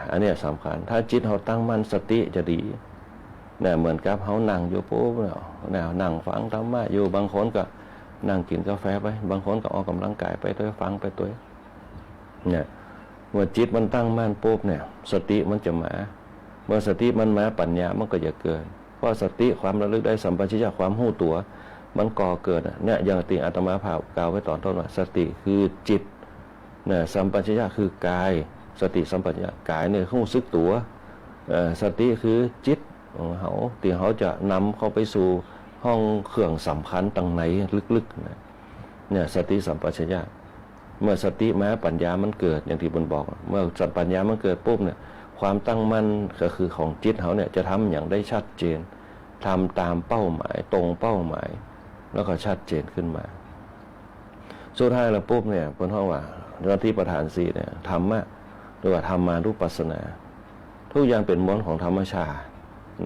อันนี้สำคัญถ้าจิตเขาตั้งมั่นสติจะดีเนี่ยเหมือนกับเขานั่งอยู่ปุ๊บเนี่ยนั่งฟังธรรมะอยู่บางคนก็นั่งกินกาแฟไปบางคนก็ออกกำลังกายไปตัวฟังไปตัวเนี่ยเมื่อจิตมันตั้งมั่นปุ๊บเนี่ยสติมันจะมาเมื่อสติมันมาปัญญามันก็จะเกิดเพราะสติความระลึกได้สัมปชัญญะความหู้ตัวมันก่อเกิดเนี่ยอย่างที่อาตมาภาพกล่าวไว้ตอนต้นว่าสติคือจิตเนี่ยสัมปชัญญะคือกายสติสัมปชัญญะกายเนี่ยรู้สึกตัวสติคือจิตของเขาที่เขาจะนำเขาไปสู่ห้องเครื่องสำคัญตั้งไหนลึกๆเนี่ยสติสัมปชัญญะเมื่อสติมาปัญญามันเกิดอย่างที่บนบอกเมื่อสัมปัญญามันเกิดปุ๊บเนี่ยความตั้งมั่นก็คือของจิตเขาเนี่ยจะทำอย่างได้ชัดเจนทำตามเป้าหมายตรงเป้าหมายแล้วก็ชัดเจนขึ้นมาสุดท้ายแล้วปุ๊บเนี่ยบนห้องว่าสติปัฏฐาน4เนี่ยธรรมะหรือว่าธรรมานุปัสสนาทุกอย่างเป็นมวลของธรรมชาติ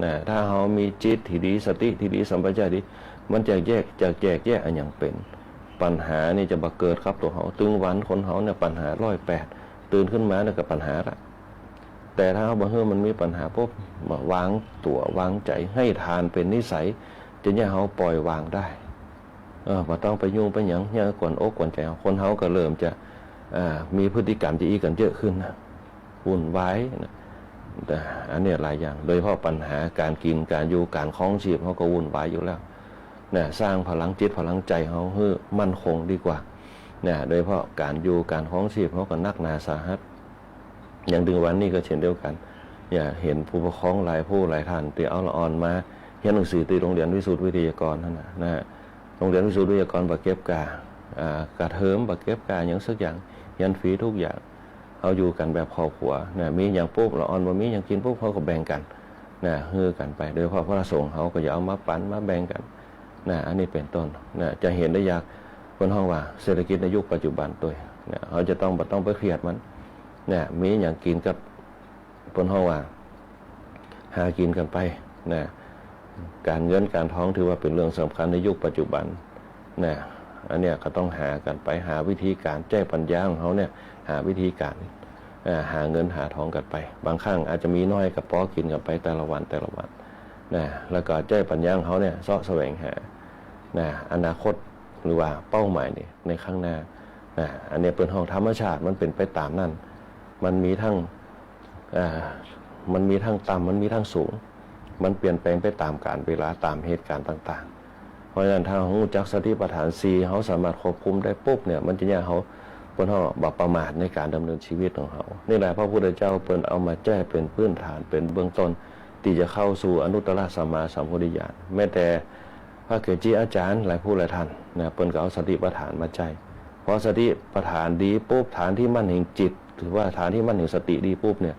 นะถ้าเขามีจิตที่ดีสติที่ดีสัมปชัญญะดีมันจะแยกแยกอันอย่างเป็นปัญหานี่จะบังเกิดครับตัวเขาตึงวันคนเขาเนี่ยปัญหา108ตื่นขึ้นมาเนี่ยกับปัญหาละแต่ถ้าเขาบางเรื่องมันมีปัญหาปุ๊บมาวางตัววางใจให้ทานเป็นนิสัยจะเนี่ยเขาปล่อยวางได้ว่าต้องไปยุ่งไปหยังเนี่ยกวนอกกวนใจคนเขาก็เริ่มจะมีพฤติกรรมที่อีกันเยอะขึ้นนะวุ่นวายนะแต่อันนี้หลายอย่างโดยเฉพาะปัญหาการกินการอยู่การคล้องชีพเขาก็วุ่นวายอยู่แล้วเนี่ยสร้างพลังจิตพลังใจเขาให้มั่นคงดีกว่าเนี่ยโดยเฉพาะการอยู่การคล้องชีพเขาก็นักหนาสาหัสอย่างดึงวันนี้ก็เช่นเดียวกันอย่าเห็นผู้ปกครองหลายผู้หลายท่านที่เอาละอ่อนมาเรียนหนังสือที่โรงเรียนวิสุทธิวิทยากรนั่นนะโรงเรียนวิสุทธิวิทยากรบักเก็บกาเทิมบักเก็บกาอย่างสักอย่างเรียนฟรีทุกอย่างเขาอยู่กันแบบครอบครัวเนี่ยมีอย่างปุ๊บละอ่อนว่ามีอย่างกินปุ๊บเขาก็แบ่งกันนะฮือกันไปโดยเฉพาะพระสงฆ์เขาก็จะเอามาปั่นมาแบ่งกันนะอันนี้เป็นต้นนะจะเห็นได้ยากคนห้องว่าเศรษฐกิจในยุคปัจจุบันตัวเนี่ยเขาจะต้องไปเครียดมันเนี่ยมีอย่างกินกับคนห้องว่าหากินกันไปนะการเงินการท้องถือว่าเป็นเรื่องสำคัญในยุคปัจจุบันนะ อันเนี้ยก็ต้องหากันไปหาวิธีการแจ้ปัญญาของเขาเนี่ยหาวิธีการหาเงินหาทองกันไปบางครั้งอาจจะมีน้อยกับป้อกินกันไปแต่ละวันนะแล้วก็แจ้ปัญญาของเขาเนี่ยเสาะแสวงหาอนาคตหรือว่าเป้าหมายเนี่ยในข้างหน้าอันนี้เป็นห้องธรรมชาติมันเป็นไปตามนั่นมันมีทั้งต่ำมันมีทั้งสูงมันเปลี่ยนแปลงไปตามกาลเวลาตามเหตุการณ์ต่างๆเพราะฉะนั้นถ้าเรารู้จักสติปัฏฐาน4เขาสามารถควบคุมได้ปุ๊บเนี่ยมันจะเนี่ยเขาเป็นห้องบ่ประมาทในการดำเนินชีวิตของเขานี่แหละพระพุทธเจ้าเป็นเอามาแจ้เป็นพื้นฐานเป็นเบื้องต้นที่จะเข้าสู่อนุตตรสัมมาสัมโพธิญาณแม้แต่พระเกจิอาจารย์หลายผู้หลายท่านนะเปิ้นก็เอาสติปัฏฐานมาใจเพราะสติปัฏฐานดีปุ๊บฐานที่มั่นแห่งจิตหรือว่าฐานที่มั่นแห่งสติดีปุ๊บเนี่ย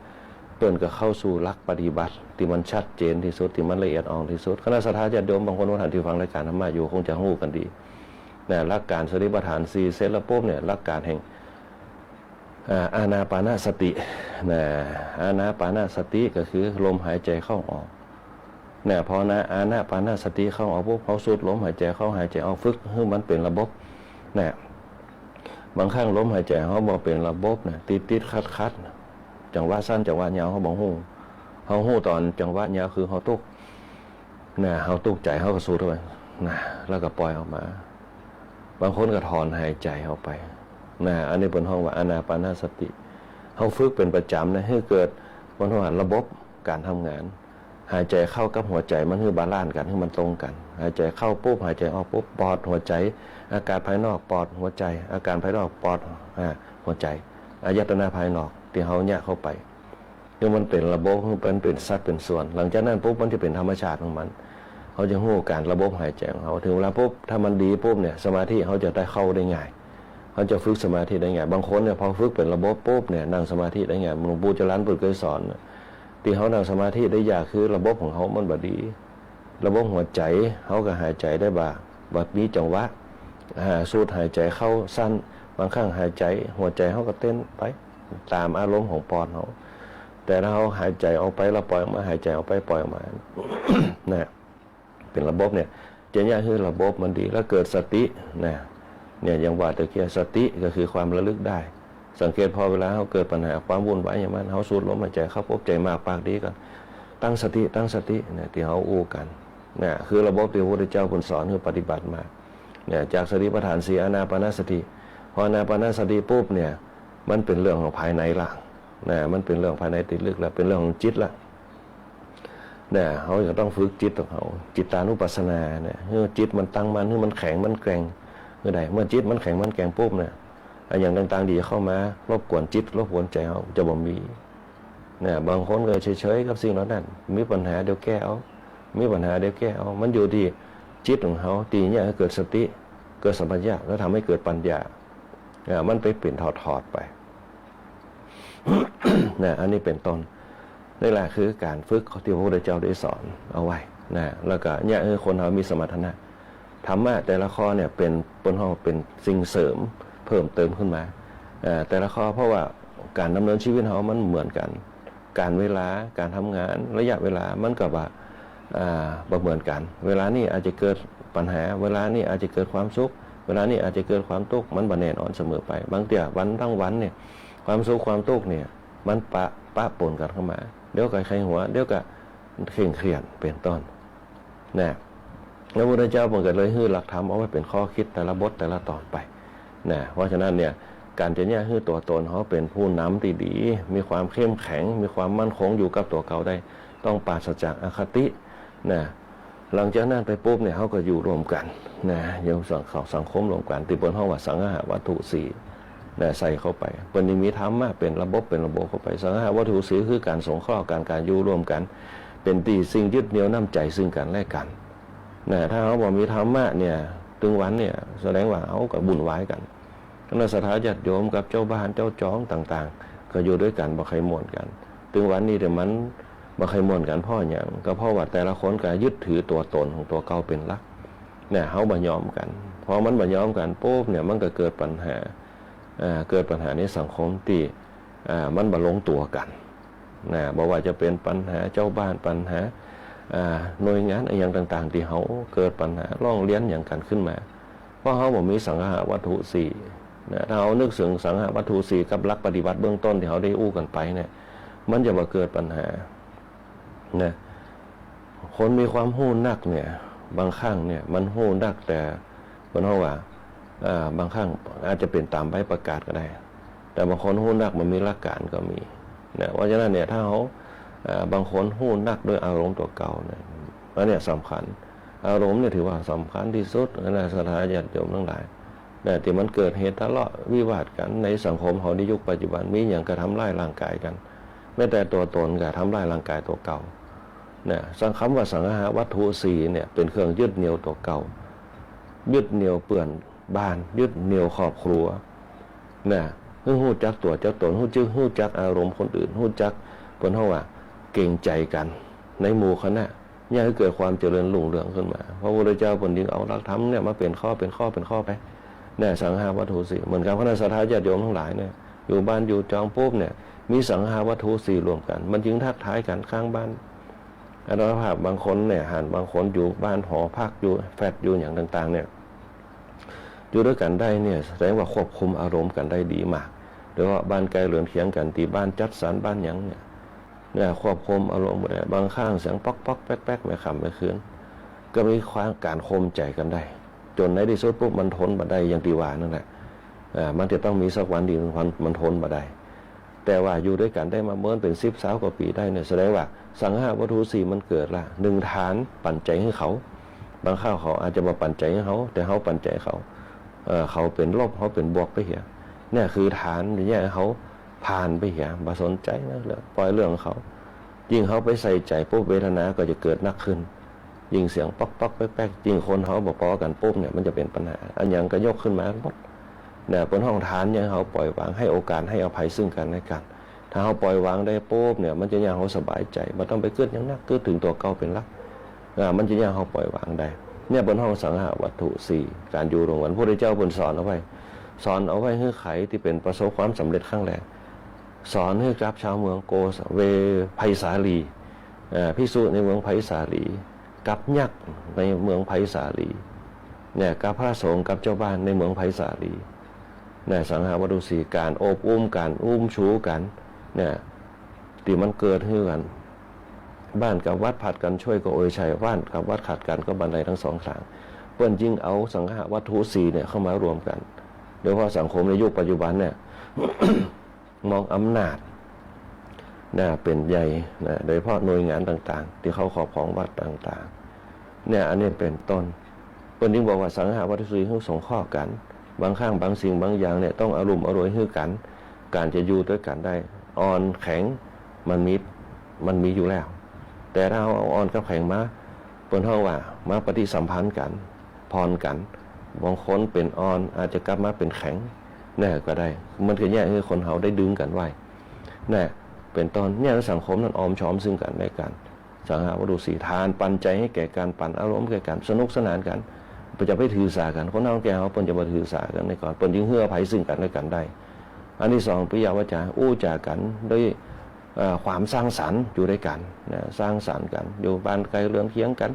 เปิ้นก็เข้าสู่หลักปฏิบัติที่มันชัดเจนที่สุดที่มันละเอียดอ่อนที่สุดคณะสัตยาญาติโยมบางคนว่าท่านที่ฟังรายการธรรมะอยู่คงจะรู้กันดีนะหลักการสติปัฏฐาน4เสร็จแล้วปุ๊บเนี่ยหลักการแห่งอานาปานสติอานาปานสติก็คือลมหายใจเข้าออกพออานาปานสติเข้าออกปุ๊บเขาสูดลมหายใจเข้าหายใจออกฝึกให้มันเป็นระบบบางครั้งลมหายใจเขาบอกเป็นระบบติดคัดจังหวะสั้นจังหวะยาวเขาบอกหู้ตอนจังหวะยาวคือเขาตุกเขาตุกใจเขาก็สูดเข้าไปแล้วก็ปล่อยออกมาบางคนก็ถอนหายใจออกไปอันนี้เป็นห้องว่าอานาปานสติเขาฝึกเป็นประจำให้เกิดวันว่าระบบการทำงานหายใจเข้ากับหัวใจมันคือบาลานซ์กันให้มันตรงกันหายใจเข้าปุ๊บหายใจออกปุ๊บปอดหัวใจอากาศภายนอกปอดหัวใจอาการภายนอกปอดหัวใจอายตนะภายนอกที่เขาแยกเข้าไปเนี่ยมันเป็นระบบเป็นสัดเป็นส่วนหลังจากนั้นปุ๊บมันจะเป็นธรรมชาติของมันเขาจะหู้การระบบหายใจของเขาถึงเวลาปุ๊บถ้ามันดีปุ๊บเนี่ยสมาธิเขาจะได้เข้าได้ง่ายเขาจะฝึกสมาธิได้ง่ายบางคนเนี่ยพอฝึกเป็นระบบปุ๊บเนี่ยนั่งสมาธิได้ง่ายหลวงปู่จรัญเคยสอนที่เขานั่งสมาธิได้ยากคือระบบของเขามันบดีระบบหัวใจเขาก็หายใจได้แบบมีจังหวะสูดหายใจเข้าสั้นบางครั้งหายใจหัวใจเขาก็เต้นไปตามอารมณ์ของปอดเขาแต่ถ้าเขาหายใจออกไปแล้วปล่อยออกมาหายใจออกไปปล่อยออกมาเป็นระบบเนี่ยจะยากคือระบบมันดีแล้วเกิดสติเนี่ยอย่างว่าตะเกียสติก็คือความระลึกได้สังเกตพอเวลาเขาเกิดปัญหาความวุ่นวายอย่างนั้นเขาสูดลมหายใจเข้าพบใจมากปากดีกันตั้งสติเนี่ยที่เขาอู้กันเนี่ยคือระบบที่พระพุทธเจ้าคนสอนคือปฏิบัติมาเนี่ยจากสติปัฏฐาน4อานาปานสติพออานาปานสติปุ๊บเนี่ยมันเป็นเรื่องของภายในละมันเป็นเรื่องภายในติดลึกแล้วเป็นเรื่องของจิตละเนี่ยเขาจะต้องฝึกจิตของเขาจิตานุปัสสนาเนี่ยให้จิตมันตั้งมันให้มันแข็งมันแกร่งเมื่อใดเมื่อจิตมันแข็งมันแกร่งปุ๊บเนี่ยอย่างต่างๆดีเข้ามารบกวนจิตรบกวนใจเขาจะบ่มีบางคนก็เฉยๆกับสิ่งเหล่านั้นมีปัญหาเดี๋ยวแก้เอามันอยู่ที่จิตของเขาตีเนี่ยเกิดสติเกิดสัมปชัญญะแล้วทำให้เกิดปัญญามันไปเปลี่ยนถอดไป อันนี้เป็นต้นนี่แหละคือการฝึกที่พระพุทธเจ้าได้สอนเอาไว้แล้วก็เนี่ยคนเขามีสมรรถนะธรรมะแต่ละข้อเนี่ยเป็นห้องเป็นสิ่งเสริมเพิ่มเติมขึ้นมาแต่ละข้อเพราะว่าการดำเนินชีวิตเขามันเหมือนกันการเวลาการทำงานระยะเวลามันก็บ่เหมือนกันเวลานี้อาจจะเกิดปัญหาเวลานี้อาจจะเกิดความสุขเวลานี้อาจจะเกิดความทุกข์มันบ่แน่นอนเสมอไปบางทีวันทั้งวันเนี่ยความสุขความทุกข์เนี่ยมันปะปนกันเข้ามาเดี๋ยวก็ใครหัวเดี๋ยวก็เครียดเป็นต้นแล้วพระพุทธเจ้าเปิดเลยให้หลักธรรมเอาไว้เป็นข้อคิดแต่ละบทแต่ละตอนไปเพราะฉะนั้นเนี่ยการจะเนี่ยให้ตัวตนเขาเป็นผู้นำที่ดีมีความเข้มแข็งมีความมั่นคงอยู่กับตัวเขาได้ต้องปราศจากอคติหลังจากนั้นไปปุ๊บเนี่ยเขาก็อยู่รวมกันยังสังคมรวมกันที่บนห้องว่าสังหาวัตถุ4ใส่เข้าไปเป็นนิมิตธรรมะเป็นระบบเข้าไปสังหาวัตถุ4คือการสงเคราะห์การอยู่ร่วมกันเป็นตีสิ่งยึดเหนี่ยวน้ำใจซึ่งกันและกันถ้าเขาบอกมีธรรมะเนี่ยถึงวันเนี่ยแสดงว่าเขากับบุญไว้กันคณะสัตยาญาติโยมกับเจ้าบ้านเจ้าจ้องต่างๆก็อยู่ด้วยกันบ่ใครม่วนกันถึงวันนี้แต่มันบ่ใครม่วนกันพ่ออย่างก็เพราะว่าแต่ละคนก็ยึดถือตัวตนของตัวเก่าเป็นหลักเขาบ่ยอมกันพอมันบ่ยอมกันปุ๊บเนี่ยมันก็เกิดปัญหาในสังคมที่มันบ่ลงตัวกันบอกว่าจะเป็นปัญหาเจ้าบ้านปัญหาหน่วยงานอะไรอย่างต่างๆที่เขาเกิดปัญหาร้องเรียนอย่างกันขึ้นมา เพราะเขาบอกมีสังหาวัตถุสี่นะถ้าเขานึกถึงสังหาวัตถุสี่กับหลักปฏิบัติเบื้องต้นที่เขาได้อู้กันไปเนี่ยมันจะมาเกิดปัญหานะคนมีความหู้นักเนี่ยบางครั้งเนี่ยมันหู้นักแต่คนเขาว่าบางครั้งอาจจะเป็นตามใบประกาศก็ได้แต่บางคนหู้นักมันมีหลักการก็มีนะเพราะฉะนั้นเนี่ยถ้าเขาบางคนหู้นักด้วยอารมณ์ตัวเก่าเนี่ยแล้วเนี่ยสำคัญอารมณ์เนี่ยถือว่าสำคัญที่สุดในสถานญาติโยมทั้งหลายแต่ที่มันเกิดเหตุทะเลาะวิวาทกันในสังคมเขาในยุคปัจจุบันมีอย่างกระทำลายร่างกายกันไม่แต่ตัวตนกับทำลายร่างกายตัวเก่าเนี่ยสังคำว่าสังหาวัตถุสี่เนี่ยเป็นเครื่องยึดเหนี่ยวตัวเก่ายึดเหนี่ยวเปื่อนบ้านยึดเหนี่ยวครอบครัวเนี่ยหู้จักตัวเจ้าตนหู้จักอารมณ์คนอื่นหู้จักเพิ่นเฮาว่าเกรงใจกันในหมู่คณะอย่าให้เกิดความเจริญรุ่งเรืองขึ้นมาพระพุทธเจ้าเพิ่นจึงเอาหลักธรรมเนี่ยมาเป็นข้อไปเนี่ยสังหาวัตถุสี่เหมือนกับคณะสัตยาญาติโยมทั้งหลายเนี่ยอยู่บ้านอยู่จองปุ๊บเนี่ยมีสังหาวัตถุสี่รวมกันมันจึงทักทายกันข้างบ้านอัตภาพบางคนเนี่ยหันบางคนอยู่บ้านหอพักอยู่แฟลตอยู่อย่างต่างๆเนี่ยอยู่ด้วยกันได้เนี่ยแสดงว่าควบคุมอารมณ์กันได้ดีมากโดยเฉพาะบ้านไกลเรือนเคียงกันที่บ้านจัดสรรบ้านหยังเนี่ยควบคุมอารมณ์ได้บางข้างเสียงป๊อกๆแป๊กๆไม่ขำไม่คืนก็มีความการข่มใจกันได้จนในที่สุดปุ๊บมันทนบ่ได้อย่างที่ว่านั่นแหละมันจะต้องมีสักวันที่มันทนบ่ได้แต่ว่าอยู่ด้วยกันได้มาเมื่อเป็น10 กว่าปีได้เนี่ยแสดงว่าสังหาวัตถุสี่มันเกิดละหนึ่งฐานปั่นใจให้เขาบางข้าวเขาอาจจะมาปั่นใจให้เขาแต่เขาปั่นใจเขาเป็นลบเขาเป็นบวกไปเหียเนี่ยคือฐานเนี่ยเขาผ่านไปเหียมาสนใจนะเลยปล่อยเรื่องเขายิ่งเขาไปใส่ใจปุ๊บเวทนาก็จะเกิดนักขึ้นยิ่งเสียงป๊อกๆแป๊กๆยิ่งคนเขาบอกปอกันปุ๊บเนี่ยมันจะเป็นปัญหาอันยังก็ยกขึ้นมาหมดเนี่ยบนห้องฐานเนี่ยเขาปล่อยวางให้โอกาสให้อภัยซึ่งกันและกันถ้าเขาปล่อยวางได้ปุ๊บเนี่ยมันจะยังเขาสบายใจมันต้องไปเกิดยังนักเกิดถึงตัวเก่าเป็นรักมันจะยังเขาปล่อยวางได้เนี่ยบนห้องสังหาวัตถุสี่การอยู่รวมกันพระพุทธเจ้าบนสอนเอาไว้ให้ไขที่เป็นประสบความสำเร็จข้างแรกสอนให้กับชาวเมืองโกสเวไพศาลีภิกษุในเมืองไพศาลีกับยักษ์ในเมืองไพศาลีเนี่ยกับพระสงฆ์กับเจ้าบ้านในเมืองไพศาลีเนี่ยสังหาวัตถุสี่การโอบอุ้มกันอุ้มชูกันเนี่ยที่มันเกิดขึ้นกันบ้านกับวัดผัดกันช่วยก็โอยชัยบ้านกับวัดขัดกันก็บันไดทั้งสองทางเพื่อนยิ่งเอาสังหาวัตถุสี่เนี่ยเข้ามารวมกันโดยเฉพาะสังคมในยุคปัจจุบันเนี่ย มองอำนาจเป็นใหญ่โดยเฉพาะหน่วยงานต่างๆที่เขาครอบครองวัดต่างๆเนี่ยอันนี้เป็นต้นเพื่อนยิ่งบอกว่าสังหาวัตถุสี่ต้องสงเคราะห์กันบางข้างบางสิ่งบางอย่างเนี่ยต้องอารมณ์อร่อยให้กันการจะอยู่ด้วยกันได้อ่อนแข็งมันมีอยู่แล้วแต่ถ้าเอาอ่อนกับแข็งมาเปิ้นเฮาว่ามาปฏิสัมพันธ์กันพรกันบางคนเป็นอ่อนอาจจะกลับมาเป็นแข็งแน่ก็ได้มันก็แย่ให้คนเฮาได้ดึงกันไว้แน่เป็นตอนเนี่ยสังคมนั้นออมช้อมซึ่งกันและกันสังหาวัตถุสี่ทานปันใจให้แก่การปั่นอารมณ์แก่กันสนุกสนานกันจะไปถือสากันคนเฮาแก่เฮาเปิ้นจะมาถือสากันในก่อนเปิ้นจึงเอื้อไผซึ่งกันและกันได้อันที่สองปิยวาจาอู้จากันด้วยความสร้างสรรค์อยู่ด้วยกันนะสร้างสรรค์กันอยู่บ้านไกลเรือนเคียงกัน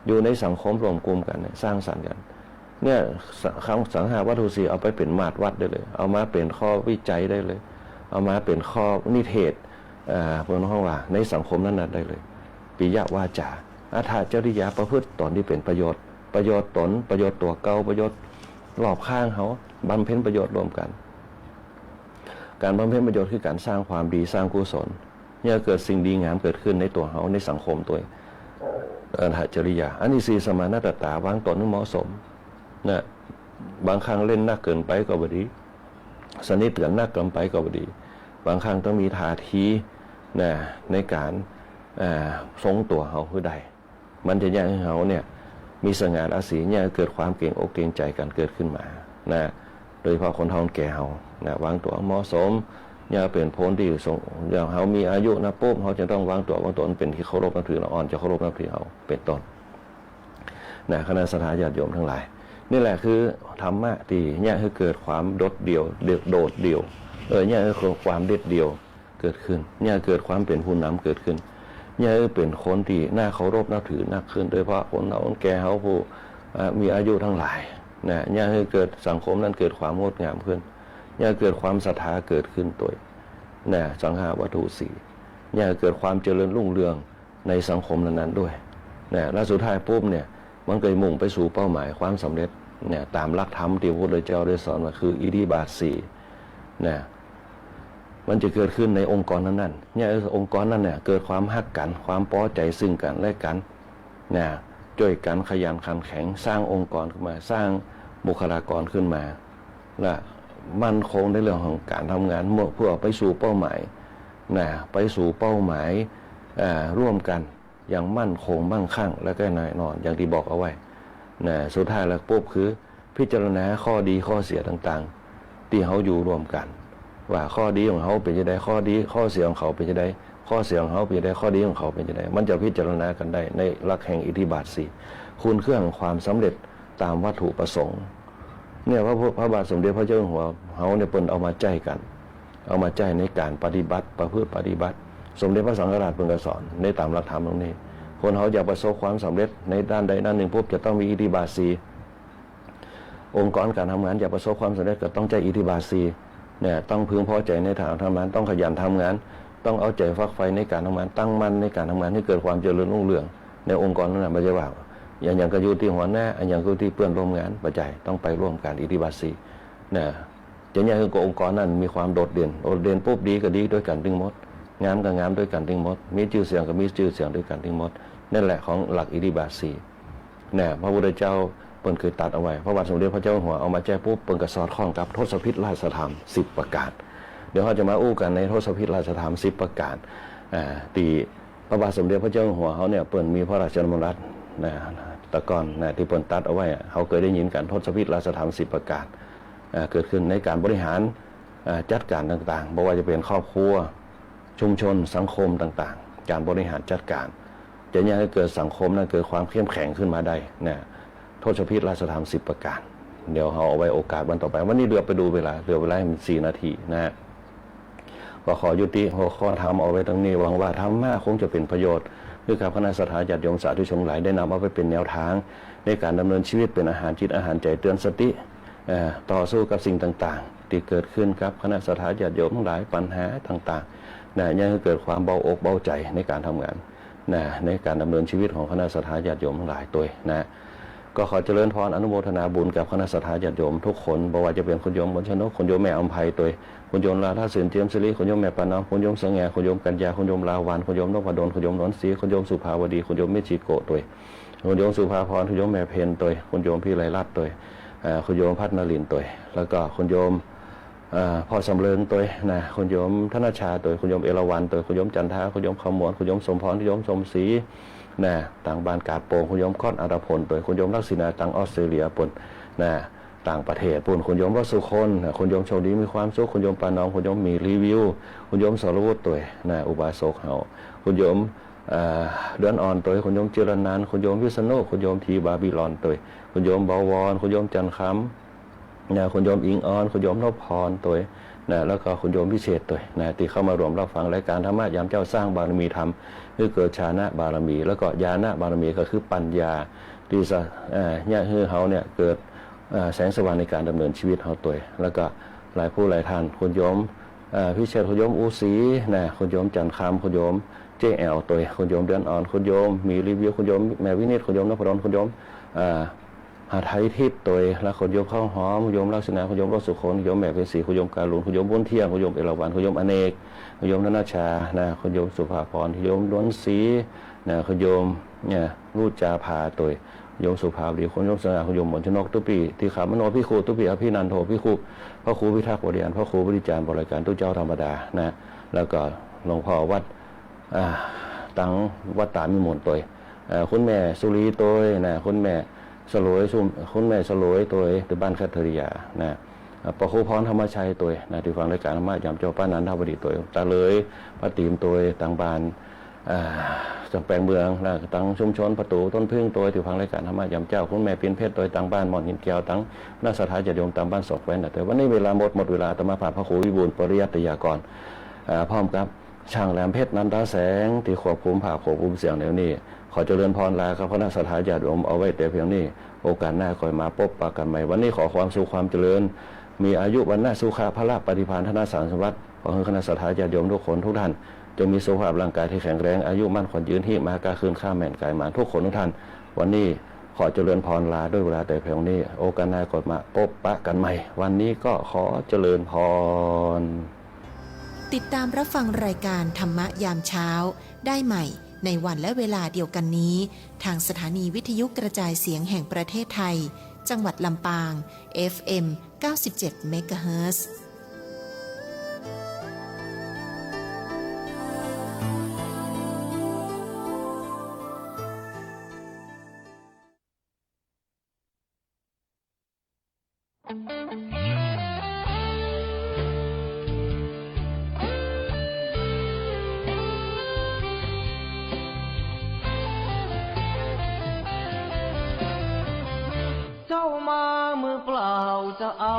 อยู่ในสังคมรวมกลุ่มกันสร้างสรรค์กันเนี่ยสังหาวัตถุสี่เอาไปเป็นมาตรวัดได้เลยเอามาเป็นข้อวิจัยได้เลยเอามาเป็นข้อนิเทศเพื่อนห้องว่าในสังคมนั้นได้เลยปิยวาจาอัฏฐจริยาประพฤติตนที่เป็นประโยชน์ตนประโยชน์ตัวเก่าประโยชน์รอบข้างเขาบำเพ็ญประโยชน์รวมกันการบำเพ็ญประโยชน์คือการสร้างความดีสร้างกุศลเนี่ยเกิดสิ่งดีงามเกิดขึ้นในตัวเขาในสังคมตัวอัฏฐจริยาอันที่สี่สมานัตตาวางตนให้เหมาะสมนะบางครั้งเล่นนักเกินไปก็บ่ดีสนิทกันนักเกินไปก็บ่ดีบางครั้งต้องมีท่าทีนะในการทรงตัวเขาคือใดมันจะยังให้เขาเนี่ยมีสง่าราศีเนี่ยเกิดความเกรงอกเกรงใจกันเกิดขึ้นมานะโดยเฉพาะคนเฒ่าแก่เขานะวางตัวเหมาะสมอย่าเป็นพ้นที่ทรงอย่างเขามีอายุนะปุ๊บเขาจะต้องวางตัวเป็นที่เคารพนับถืออ่อนจะเคารพนับถือเขาเป็นต้นนะคณะสัตยาญาติโยมทั้งหลายนี่แหละคือธรรมะที่เนี่ยคือเกิดความโดดเดี่ยวเนี่ยคือความเด็ดเดี่ยวเกิดขึ้นเนี่ยเกิดความเป็นผู้นำเกิดขึ้นเนี่ยเป็นคนที่น่าเคารพนับถือนักขึ้นโดยเฉพาะคนเราแก่เขาผู้มีอายุทั้งหลาย นะอย่าให้เกิดสังคมนั้นเกิดความงดงามขึ้นอย่าเกิดความศรัทธาเกิดขึ้นตัวนะสังหาวัตถุสี่อย่าเกิดความเจริญรุ่งเรืองในสังคมนั้นๆด้วยนะและสุดท้ายปุ๊บเนี่ยมันก็มุ่งไปสู่เป้าหมายความสำเร็จเนี่ยตามหลักธรรมที่พระพุทธเจ้าได้สอนว่าคืออิทธิบาทสี่นะมันจะเกิดขึ้นในองค์กรนั้นๆเนี่ยองค์กรนั้นเนี่ยเกิดความฮักกันความพอใจซึ่งกันและกันนะช่วยกันขยันขันแข็งสร้างองค์กรขึ้นมาสร้างบุคลากรขึ้นมาและมั่นคงในเรื่องของการทำงานเพื่อไปสู่เป้าหมายนะไปสู่เป้าหมายร่วมกันอย่างมั่นคงมั่งคั่งและก็แน่นอนอย่างที่บอกเอาไว้นะสุดท้ายแล้วปุ๊บคือพิจารณาข้อดีข้อเสียต่างๆที่เขาอยู่รวมกันว่าข้อดีของเขาเป็นยังไงข้อดีข้อเสียของเขาเป็นยังไงข้อเสียของเขาเป็นยังไงข้อดีของเขาเป็นยังไงมันจะพิจารณากันได้ในหลักแห่งอิทธิบาทสี่คุณเครื่องความสำเร็จตามวัตถุประสงค์เนี่ยพระบาทสมเด็จพระเจ้าอยู่หัวเขาเนี่ยเปิ่นเอามาใจกันเอามาใจในการปฏิบัติประพฤติปฏิบัติสมเด็จพระสังฆราชเปิ่นก็สอนในตามหลักธรรมตรงนี้คนเขาจะประสบความสำเร็จในด้านใดด้านหนึ่งปุ๊บจะต้องมีอิทธิบาทสี่องค์กรการทำงานจะประสบความสำเร็จก็ต้องใจอิทธิบาทสี่เนี่ยต้องพึงพอใจในทางทำงานต้องขยันทำงานต้องเอาใจฟักไฟในการทำงานตั้งมั่นในการทำงานให้เกิดความเจริญรุ่งเรืองในองค์กรนั้นไม่ใช่ว่าอย่างก็อยู่ที่หัวหน้าอย่างก็ที่เพื่อนร่วมงานประจัยต้องไปร่วมกันอิทธิบาทสี่เนี่ยจะเนี่ยคือองค์กรนั้นมีความโดดเด่นปุ๊บดีก็ดีด้วยกันทั้งหมดงามก็งามด้วยกันทั้งหมดมีชื่อเสียงก็มีชื่อเสียงด้วยกันทั้งหมดนั่นแหละของหลักอิทธิบาทสี่เนี่ยพระพุทธเจ้าเปิ่นเคยตัดเอาไว้พระบาทสมเด็จพระเจ้าอยู่หัวเอามาแจ้ปุ๊บเปิ่นก็สอดคล้องกับทศพิธราชธรรม10ประการเดี๋ยวเขาจะมาอู้กันในทศพิธราชธรรม10ประการตีพระบาทสมเด็จพระเจ้าอยู่หัวเขาเนี่ยเปิ่นมีพระราชดำรัสนะตะกอนนะที่เปิ่นตัดเอาไว้เขาเคยได้ยินกันทศพิธราชธรรม10ประการเกิดขึ้นในการบริหารจัดการต่างๆไม่ว่าจะเป็นครอบครัวชุมชนสังคมต่างๆการบริหารจัดการจะยังให้เกิดสังคมนั้นเกิดความเข้มแข็งขึ้นมาได้นะทศพิธราชธรรม10ประการเดี๋ยวเขาเอาไว้โอกาสวันต่อไปวันนี้เดือไปดูเวลา4 นาทีนะฮะก็ขอยุติหัวข้อธรรมเอาไว้ตรงนี้หวังว่าธรรมะคงจะเป็นประโยชน์ด้วยกับคณะสัตยาญาติโยมสาธุชนหลายได้นำเอาไปเป็นแนวทางในการดำเนินชีวิตเป็นอาหารจิตอาหารใจเตือนสติต่อสู้กับสิ่งต่างๆที่เกิดขึ้นกับคณะสัตยาญาติโยมทั้งหลายปัญหาต่างๆนะยังเกิดความเบาอกเบาใจในการทำงานนะในการดำเนินชีวิตของคณะสัตยาญาติโยมทั้งหลายตัวนะก็ขอเจริญพรอนุโมทนาบุญกับคณะสัตยาญาติโยมทุกคนบ่ว่าจะเป็นคุณโยมบนชนกคุณโยมแม่อำไพตัวคุณโยมลาท่าเสือนเจียมสิริคุณโยมแม่ปาน้ำคุณโยมสังแงคุณโยมกัญญาคุณโยมลาวานคุณโยมนพดลคุณโยมนนทศรีคุณโยมสุภาวดีคุณโยมเมจิโกตัวคุณโยมสุภาพรคุณโยมแม่เพนตัวคุณโยมพี่ไรรัตน์ตัวคุณโยมพัฒนลินตัวแล้วก็คุณโยมพ่อสำเริงตัวนะคุณโยมธนชาตัวคุณโยมเอราวัณตัวคุณโยมจันทาคุณโยมขมวนคุณโยมสมพรคุณโยมสมศรีนะต่างบ้านกาดโป่งคุณโยมก้อนอาราพลตัวคุณโยมลักษิณาต่างออสเตรเลียปนนะต่างประเทศปุ่นคุณโยมวสุคนคุณโยมโชคดีมีความสุขคุณโยมปานองคุณโยมมีรีวิวคุณโยมสรวุฒิตัวนะอุบาสกเฮาคุณโยมเดือนอ่อนตัวคุณโยมเจรนันท์คุณโยมวิษณุคุณโยมทีบาบิลอนตัวคุณโยมบวรคุณโยมจันทร์คำนะคุณโยมอิงออนคุณโยมนพพรตัวนะแล้วก็คุณโยมพิเศษตัวนะที่เข้ามารวมรับฟังรายการธรรมะยามเจ้าสร้างบารมีธรรมคือเกิดฌานะบารมีแล้วก็ญาณบารมีก็คือปัญญาที่จะเนี่ยคือเขาเนี่ยเกิดแสงสว่างในการดำเนินชีวิตเขาตัวแล้วก็หลายผู้หลายท่านคุณโยมพิเชษคุณโยมอูสีนะคุณโยมจันทร์คำคุณโยมเจ๊แอลตัวคุณโยมเดือนอ่อนคุณโยมมีรีวิวคุณโยมแม่วินิจคุณโยมนพดลคุณโยมหาไทยทิพย์ตัวและคุณโยมข้าวหอมคุณโยมลักษณะคุณโยมรสสุคนคุณโยมแม่เป็นศรีคุณโยมการุณคุณโยมบุญเที่ยงคุณโยมเอราวัณคุณโยมอเนกคุณโยมธนชานะคุณโยมสุภาพรคุณโยมล้วนศรีนะคุณโยมเนี่ยรูจาภาตัวโยมสุภาพดีคุณโยมสง่าคุณโยมหมนชนกตุปีที่ขามโนพิคูตุปีอภินันโทพิคูพระครูพิทักษ์บริยานพระครูบริจารบริการตุเจ้าธรรมดานะแล้วก็หลวงพ่อวัดตั้งวัดตามิมนตัวคุณแม่สุรีตัวนะคุณแม่สลวยคุณแม่สลวยตัวที่บ้านแคทเธอรียานะปะโคพรธรรมชัยตัวนะที่ฟังรายการธรรมะยามเจ้าป้านันทบดีตัวตาเลยป้าติ๋มตัวต่างบ้านจำแปลงเมืองนะตั้งชุมชนประตูต้นพึ่งตัวที่ฟังรายการธรรมะยามเจ้าคุณแม่เปลี่ยนเพศตัวต่างบ้านหมอนหินแก้วตั้งนักสถาญาติโยมต่างบ้านศกแว้นแต่วันนี้เวลาหมดเวลาตมาผ่าพระครูวิบูลย์ปริยัติยากรพร้อมกับ ช่างแหลมเพชรนันทแสงที่ควบคุมภาพควบคุมเสียงเดี๋ยวนี้ขอเจริญพรลาครับคณะสัตยาญาติโยมเอาไว้แต่เพียงนี้โอกาสหน้าคอยมาพบปะกันใหม่วันนี้ขอความสุขความเจริญมีอายุวันหน้าสุขาพระปฏิภาณธนสารสมบัติขอให้คณะสัตยาญาติโยมทุกคนทุกท่านจงมีสุขภาพร่างกายที่แข็งแรงอายุมั่นขวัญยืนที่มากาคืนข้าแม่นกายมาทุกคนทุกท่านวันนี้ขอเจริญพรลาด้วยเวลาแต่เพียงนี้โอกาสหน้ากดมาพบปะกันใหม่วันนี้ก็ขอเจริญพรติดตามรับฟังรายการธรรมะยามเช้าได้ใหม่ในวันและเวลาเดียวกันนี้ทางสถานีวิทยุกระจายเสียงแห่งประเทศไทยจังหวัดลำปาง FM 97 MHzเจ้ามามือเปล่าจะเอา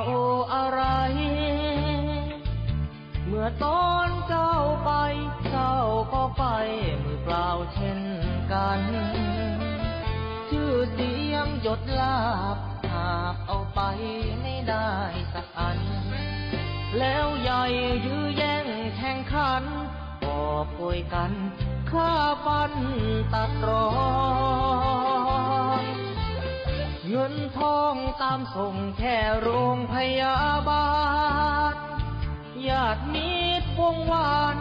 อะไรเมื่อตอนเจ้าไปเจ้าก็ไปมือเปล่าเช่นกันชื่อเสียงหยดลาบหากเอาไปไม่ได้สักอันแล้วใหญ่ยื้อแย่งแข่งขันก็ป่วยกันฆ่าฟันตัดรอนเงินทองตามส่งแค่โรงพยาบาลญาติมิตรวงวาน